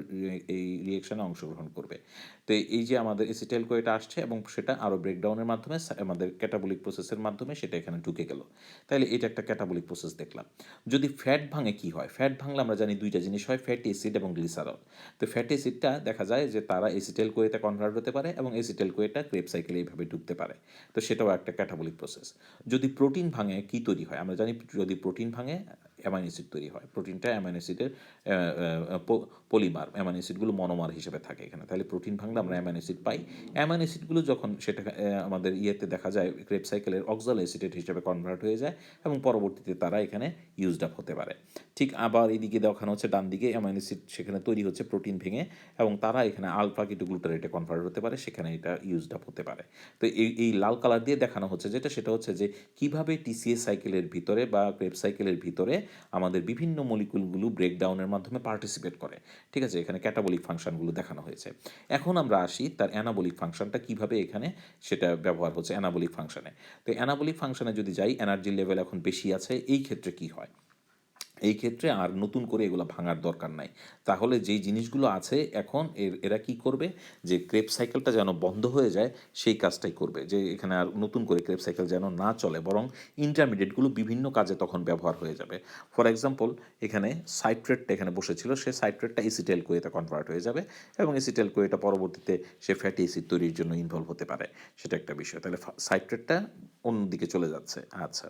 এই রিয়েকশনে অংশগ্রহণ করবে। তো এই যে আমাদের এসিটাইল কোয়েটা আসছে এবং সেটা আরও ব্রেকডাউনের মাধ্যমে আমাদের ক্যাটাবলিক প্রসেসের মাধ্যমে সেটা এখানে ঢুকে গেল। তাহলে এটা একটা ক্যাটাবলিক প্রসেস দেখলাম। যদি ফ্যাট ভাঙে কি হয়, ফ্যাট ভাঙলে আমরা জানি দুইটা জিনিস হয়, ফ্যাটি অ্যাসিড এবং গ্লিসারল। তো ফ্যাটি অ্যাসিডটা দেখা যায় যে তারা এসিটাইল কোয়েতে কনভার্ট হতে পারে এবং এসিটাইল কোয়েটা ক্রেব সাইকেলে এইভাবে ঢুকতে পারে। তো সেটাও একটা ক্যাটাবলিক প্রসেস। যদি প্রোটিন ভাঙে কি তৈরি হয়, আমরা জানি যদি প্রোটিন ভাঙে অ্যামাইনো অ্যাসিড তৈরি হয়। প্রোটিনটা অ্যামাইনো অ্যাসিডের পলিমার, অ্যামাইনো অ্যাসিডগুলো মনোমার হিসেবে থাকে এখানে। তাহলে প্রোটিন ভাঙলে আমরা অ্যামাইনো অ্যাসিড পাই। অ্যামাইনো অ্যাসিডগুলো যখন সেটা আমাদের ইয়েতে দেখা যায় ক্রেব সাইকেলের অক্সাল অ্যাসিডেট হিসেবে কনভার্ট হয়ে যায় এবং পরবর্তীতে তারা এখানে ইউজড আপ হতে পারে। ঠিক আবার এদিকে দেখানো হচ্ছে ডান দিকে অ্যামাইনো অ্যাসিড সেখানে তৈরি হচ্ছে প্রোটিন ভেঙে, এবং তারা এখানে আলফা কিটোগ্লুটারেটে কনভার্ট হতে পারে, সেখানে এটা ইউজড আপ হতে পারে। তো এই লাল কালার দিয়ে দেখানো হচ্ছে সেটা হচ্ছে যে কীভাবে টিসিএ সাইকেলের ভিতরে বা ক্রেব সাইকেলের ভিতরে আমাদের বিভিন্ন মলিকুলগুলো ব্রেকডাউনের মাধ্যমে পার্টিসিপেট করে, ঠিক আছে। এখানে ক্যাটাবলিক ফাংশনগুলো দেখানো হয়েছে। এখন আমরা আসি তার অ্যানাবলিক ফাংশনটা কীভাবে এখানে সেটা ব্যবহার হচ্ছে অ্যানাবলিক ফাংশনে। তো অ্যানাবলিক ফাংশনে যদি যাই, এনার্জি লেভেল এখন বেশি আছে, এই ক্ষেত্রে কী হয়, এই ক্ষেত্রে আর নতুন করে এগুলো ভাঙার দরকার নাই। তাহলে যেই জিনিসগুলো আছে এখন এরা কি করবে, যে ক্রেব সাইকেলটা যেন বন্ধ হয়ে যায় সেই কাজটাই করবে, যে এখানে আর নতুন করে ক্রেব সাইকেল যেন না চলে, বরং ইন্টারমিডিয়েটগুলো বিভিন্ন কাজে তখন ব্যবহার হয়ে যাবে। ফর এক্সাম্পল, এখানে সাইট্রেটটা এখানে বসেছিল, সে সাইট্রেটটা এসিটাইল কোয়েতে কনভার্ট হয়ে যাবে এবং এসিটাইল কোয়েটা পরবর্তীতে সে ফ্যাটি অ্যাসিড তৈরির জন্য ইনভলভ হতে পারে, সেটা একটা বিষয়। তাহলে সাইট্রেটটা অন্যদিকে চলে যাচ্ছে। আচ্ছা,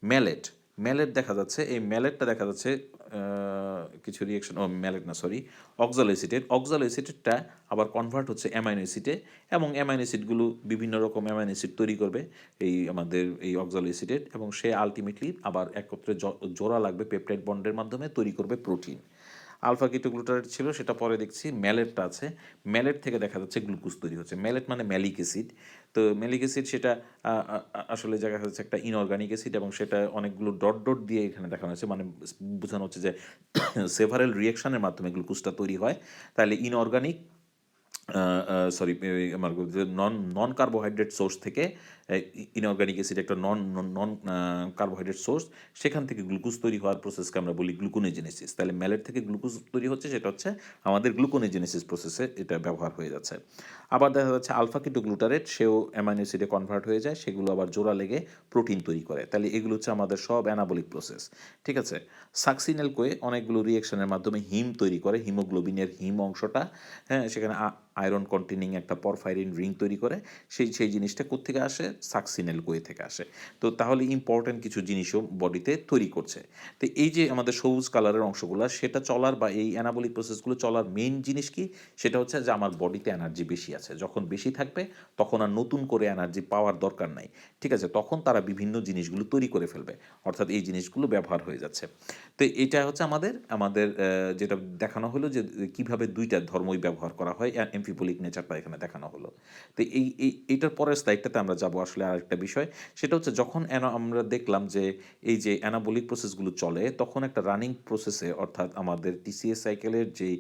ম্যালেট, ম্যালেট দেখা যাচ্ছে, এই ম্যালেটটা দেখা যাচ্ছে কিছু রিয়েকশন, ম্যালেট না সরি, অক্সালো অ্যাসিটেট, অক্সালো অ্যাসিটেটটা আবার কনভার্ট হচ্ছে অ্যামাইনো অ্যাসিডে, এবং অ্যামাইনো অ্যাসিডগুলো বিভিন্ন রকম অ্যামাইনো অ্যাসিড তৈরি করবে এই আমাদের এই অক্সালো অ্যাসিটেট, এবং সে আলটিমেটলি আবার একত্রে জোড়া লাগবে পেপটাইড বন্ডের মাধ্যমে তৈরি করবে প্রোটিন। আলফা কিটোগ্লুটারেট ছিল, সেটা পরে দেখছি ম্যালেটটা আছে, ম্যালেট থেকে দেখা যাচ্ছে গ্লুকোজ তৈরি হচ্ছে। ম্যালেট মানে ম্যালিক অ্যাসিড, তো ম্যালিক অ্যাসিড সেটা আসলে দেখা যাচ্ছে একটা ইনঅর্গানিক অ্যাসিড, এবং সেটা অনেকগুলো ডট ডট দিয়ে এখানে দেখানো হয়েছে, মানে বোঝানো হচ্ছে যে সেভারেল রিয়াকশনের মাধ্যমে গ্লুকোজটা তৈরি হয়। তাহলে ইনঅর্গানিক সরি আমার নন নন কার্বোহাইড্রেট সোর্স থেকে ইনঅর্গানিক অ্যাসিড একটা নন নন কার্বোহাইড্রেট সোর্স, সেখান থেকে গ্লুকোজ তৈরি হওয়ার প্রসেসকে আমরা বলি গ্লুকোনেজেনেসিস। তাহলে ম্যালেট থেকে গ্লুকোজ তৈরি হচ্ছে, সেটা হচ্ছে আমাদের গ্লুকোনেজেনেসিস প্রসেসে এটা ব্যবহার হয়ে যাচ্ছে। আবার দেখা যাচ্ছে আলফা কিটোগ্লুটারেট, সেও অ্যামাইনো অ্যাসিডে কনভার্ট হয়ে যায়, সেগুলো আবার জোড়া লেগে প্রোটিন তৈরি করে। তাহলে এগুলো হচ্ছে আমাদের সব অ্যানাবলিক প্রসেস। ঠিক আছে, সাকসিনেল কোয়ে অনেকগুলো রিয়েকশনের মাধ্যমে হিম তৈরি করে, হিমোগ্লোবিনের হিম অংশটা, হ্যাঁ, সেখানে আয়রন কন্টেনিং একটা পরফাইরিন রিং তৈরি করে, সেই জিনিসটা কোত্থেকে আসে, সাকসিনেল কোয়ে থেকে আসে। তো তাহলে ইম্পর্ট্যান্ট কিছু জিনিসও বডিতে তৈরি করছে। তো এই যে আমাদের সবুজ কালারের অংশগুলো, সেটা চলার বা এই অ্যানাবলিক প্রসেসগুলো চলার মেইন জিনিস কি, সেটা হচ্ছে যে আমার বডিতে এনার্জি বেশি আছে, যখন বেশি থাকবে তখন আর নতুন করে এনার্জি পাওয়ার দরকার নাই। ঠিক আছে, তখন তারা বিভিন্ন জিনিসগুলো তৈরি করে ফেলবে, অর্থাৎ এই জিনিসগুলো ব্যবহার হয়ে যাচ্ছে। তো এটা হচ্ছে আমাদের আমাদের যেটা দেখানো হলো যে কিভাবে দুইটা ধর্মই ব্যবহার করা হয়, এমফিপোলিক নেচারটা এখানে দেখানো হলো। তো এইটার পরের স্লাইডটাতে আমরা যাব আসলে আরেকটা বিষয়, সেটা হচ্ছে যখন আমরা দেখলাম যে এই যে অ্যানাবলিক প্রসেসগুলো চলে, তখন একটা রানিং প্রসেসে, অর্থাৎ আমাদের টিসিএস সাইকেলের যেই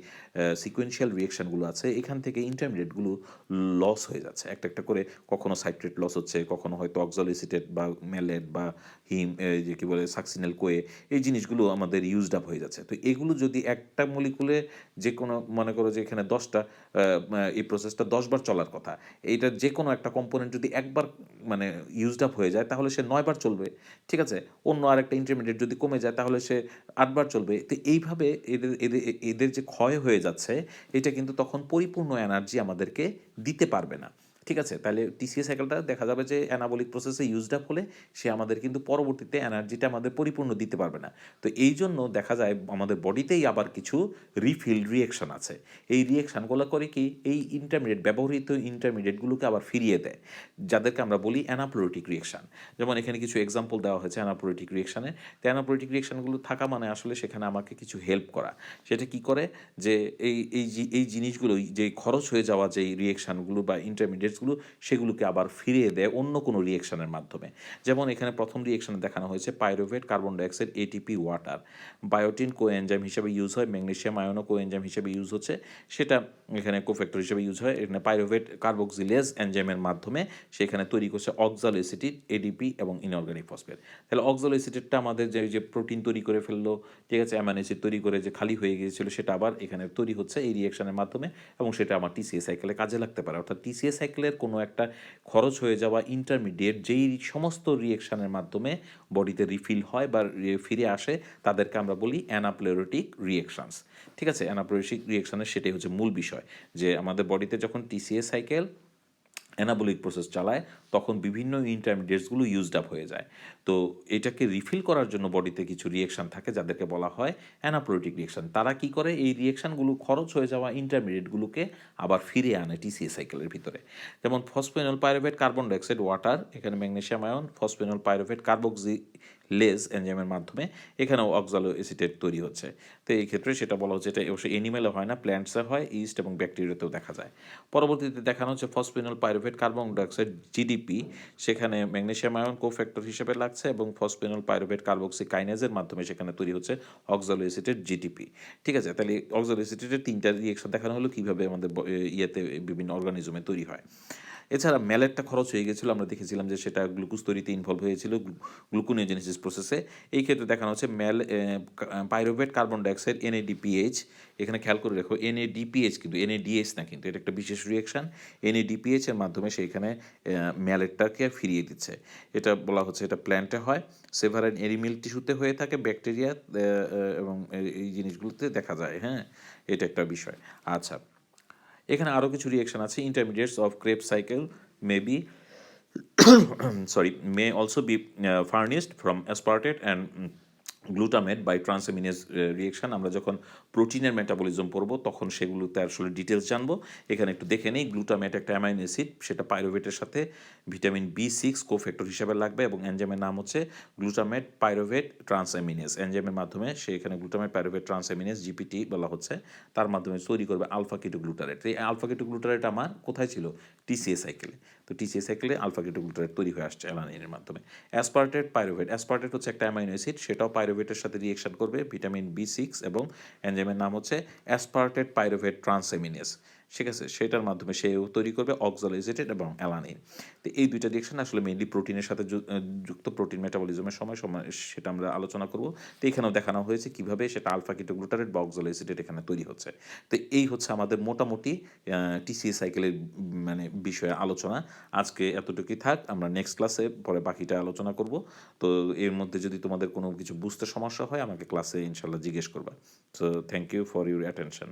সিকোয়েন্সিয়াল রিয়েকশনগুলো আছে, এখান থেকে ইন্টারমিডিয়েটগুলো লস হয়ে যাচ্ছে একটা একটা করে। কখনো সাইট্রেট লস হচ্ছে, কখনো হয়তো অক্সালোএসিটেট বা ম্যালেট বা হিম যে কী বলে সাকসিনাল কোয়ে, এই জিনিসগুলো আমাদের ইউজড আপ হয়ে যাচ্ছে। তো এগুলো যদি একটা মলিকুলে, যে কোনো মনে করো যে এখানে 10টা, এই প্রসেসটা 10 বার চলার কথা, এইটার যে কোনো একটা কম্পোনেন্ট যদি একবার মানে ইউজড আপ হয়ে যায়, তাহলে সে 9 বার চলবে। ঠিক আছে, অন্য আরেকটা ইন্টারমিডিয়েট যদি কমে যায়, তাহলে সে 8 বার চলবে। তো এইভাবে এদের এদের এদের যে ক্ষয় হয়ে যাচ্ছে, এটা কিন্তু তখন পরিপূর্ণ এনার্জি আমাদেরকে দিতে পারবে না। ঠিক আছে, তাহলে টিসিএস সাইকেলটা দেখা যাবে যে অ্যানাবলিক প্রসেসে ইউজড আপ হলে সে আমাদের কিন্তু পরবর্তীতে এনার্জিটা আমাদের পরিপূর্ণ দিতে পারবে না। তো এই জন্য দেখা যায় আমাদের বডিতেই আবার কিছু রিফিল রিয়েকশন আছে। এই রিয়েকশানগুলো করে কি, এই ইন্টারমিডিয়েট ব্যবহৃত ইন্টারমিডিয়েটগুলোকে আবার ফিরিয়ে দেয়, যাদেরকে আমরা বলি অ্যানাপ্লোরেটিক রিয়েকশান। যেমন এখানে কিছু এক্সাম্পল দেওয়া হয়েছে অ্যানাপ্লোরেটিক রিয়েকশানে। তো অ্যানাপ্লোরেটিক রিয়েকশানগুলো থাকা মানে আসলে সেখানে আমাকে কিছু হেল্প করা। সেটা কি করে, যে এই জিনিসগুলো, যে খরচ হয়ে যাওয়া যে রিয়েকশানগুলো বা ইন্টারমিডিয়েটসগুলো, সেগুলোকে আবার ফিরিয়ে দেয় অন্য কোনো রিয়েকশানের মাধ্যমে। যেমন এখানে প্রথম রিয়েকশানে দেখানো হয়েছে pyruvate, carbon dioxide, ATP, water. বায়োটিন coenzyme হিসেবে ইউজ হয়, ম্যাগনেসিয়াম আয়নও কোএনজাইম হিসেবে ইউজ হচ্ছে, সেটা এখানে কোফ্যাক্টর হিসেবে ইউজ হয়। এখানে পাইরুভেট কার্বক্সিলেজ এনজাইমের মাধ্যমে সেখানে তৈরি করছে অক্সালো অ্যাসিটিড, এডিপি এবং ইনঅর্গানিক ফসফেট। তাহলে অক্সালো অ্যাসিডেটটা আমাদের যে প্রোটিন তৈরি করে ফেললো, ঠিক আছে, অ্যামাইনো অ্যাসিড তৈরি করে যে খালি হয়ে গিয়েছিল, সেটা আবার এখানে তৈরি হচ্ছে এই রিয়েকশনের মাধ্যমে, এবং সেটা আমার টিসিএ সাইকেলে কাজে লাগতে পারে। অর্থাৎ টিসিএ সাইকেলের কোনো একটা খরচ হয়ে যাওয়া ইন্টারমিডিয়েট যেই সমস্ত রিয়েকশনের মাধ্যমে বডিতে রিফিল হয় বা ফিরে আসে, তাদেরকে আমরা বলি অ্যানাপ্লোরেটিক রিয়েকশনস। ঠিক আছে, অ্যানাপ্লোরেটিক রিয়েকশনের সেটাই হচ্ছে মূল বিষয়, যে আমাদের বডিতে যখন টিসিএ সাইকেল অ্যানাবলিক প্রসেস চালায়, তখন বিভিন্ন ইন্টারমিডিয়েটসগুলো ইউজড আপ হয়ে যায়। তো এটাকে রিফিল করার জন্য বডিতে কিছু রিয়েকশন থাকে, যাদেরকে বলা হয় অ্যানাপ্লোরেটিক রিয়েকশন। তারা কি করে, এই রিয়েকশনগুলো খরচ হয়ে যাওয়া ইন্টারমিডিয়েটগুলোকে আবার ফিরিয়ে আনে টিসিএ সাইকেলের ভিতরে। যেমন ফসফেনল পাইরুভেট, কার্বন ডাইঅক্সাইড, ওয়াটার, এখানে ম্যাগনেসিয়াম আয়ন, ফসফেনল পাইরুভেট কার্বক্সিলেজ এনজাইমের মাধ্যমে এখানেও অক্সালো এসিটেট তৈরি হচ্ছে। তো এই ক্ষেত্রে সেটা বলা হচ্ছে, এটা অবশ্যই অ্যানিমেলে হয় না, প্ল্যান্টসে হয়, ইস্ট এবং ব্যাকটেরিয়াতেও দেখা যায়। পরবর্তীতে দেখানো হচ্ছে ফসফেনল পাইরুভেট, কার্বন ডাইঅক্সাইড, জিডিপি, সেখানে ম্যাগনেসিয়াম আয়ন কোফ্যাক্টর হিসেবে লাগছে, এবং ফসফেনল পাইরুভেট কার্বক্সি কাইনেজের মাধ্যমে সেখানে তৈরি হচ্ছে অক্সালো এসিটেট, জিডিপি। ঠিক আছে, তাহলে অক্সালো এসিটেটের 3টা রিয়েকশন দেখানো হলো কীভাবে আমাদের ইয়েতে বিভিন্ন অর্গানিজমে তৈরি হয়। এছাড়া ম্যালেটটা খরচ হয়ে গেছিলো, আমরা দেখেছিলাম যে সেটা গ্লুকোজ তৈরিতে ইনভলভ হয়েছিল গ্লুকোনিওজেনেসিস প্রসেসে। এই ক্ষেত্রে দেখানো হচ্ছে পাইরুভেট কার্বন ডাইঅক্সাইড NADPH, এখানে খেয়াল করে রেখো NADPH কিন্তু NADH না, কিন্তু এটা একটা বিশেষ রিয়েকশন। NADPH এর মাধ্যমে সেইখানে ম্যালেটটাকে ফিরিয়ে দিচ্ছে। এটা বলা হচ্ছে এটা প্ল্যান্টে হয়, সেভারাইন এরিমিল টিস্যুতে হয়ে থাকে, ব্যাকটেরিয়া এবং এই জিনিসগুলোতে দেখা যায়। হ্যাঁ, এটা একটা বিষয়। আচ্ছা, এখানে আরও কিছু রিয়েকশন আছে। Intermediates of Kreb cycle may be may also be furnished from aspartate and glutamate by transaminase reaction. আমরা যখন প্রোটিনের মেটাবলিজম পড়বো তখন সেগুলোতে আসলে ডিটেলস জানবো। এখানে একটু দেখে নেই, গ্লুটামেট একটা অ্যামাইনো অ্যাসিড, সেটা পাইরোভেটের সাথে ভিটামিন B6 কোফ্যাক্টর হিসেবে লাগবে এবং এনজাইমের নাম হচ্ছে গ্লুটামেট পাইরোভেট ট্রান্সঅ্যামিনেজ। এনজাইমের মাধ্যমে সে এখানে গ্লুটামেট পাইরোভেট ট্রান্সঅ্যামিনেজ GPT বলা হচ্ছে, তার মাধ্যমে তৈরি করবে আলফা কিটোগ্লুটারেট। এই আলফা কিটোগ্লুটারেট আমার কোথায় ছিল? TCA সাইকেলে। তো TCA সাইকেলে আলফা কিটোগ্লুটারেট তৈরি হয়ে আসছে অ্যালানিনের মাধ্যমে। অ্যাসপার্টেট পাইরোভেট, অ্যাসপার্টেট হচ্ছে একটা অ্যামাইনো অ্যাসিড, সেটাও পাইরোভেটের সাথে রিয়েকশন করবে ভিটামিন B6 এবং এনজাইমের নাম হচ্ছে অ্যাসপার্টেট পাইরোভেট ট্রান্সঅ্যামিনেজ। ঠিক আছে, সেটার মাধ্যমে সেও তৈরি করবে অক্সালোএসিটেট এবং অ্যালানিন। তো এই দুইটা রিয়েকশন আসলে মেইনলি প্রোটিনের সাথে যুক্ত, প্রোটিন মেটাবলিজমের সময় সেটা আমরা আলোচনা করব। তো এখানেও দেখানো হয়েছে কিভাবে সেটা আলফা কিটোগ্লুটারেট বা অক্সালোএসিটেট এখানে তৈরি হচ্ছে। তো এই হচ্ছে আমাদের মোটামুটি TCA সাইকেলের মানে বিষয়ে আলোচনা। আজকে এতটুকুই থাক, আমরা নেক্সট ক্লাসে পরে বাকিটা আলোচনা করব। তো এর মধ্যে যদি তোমাদের কোনো কিছু বুঝতে সমস্যা হয় আমাকে ক্লাসে ইনশাল্লাহ জিজ্ঞেস করবা। So thank you for your attention.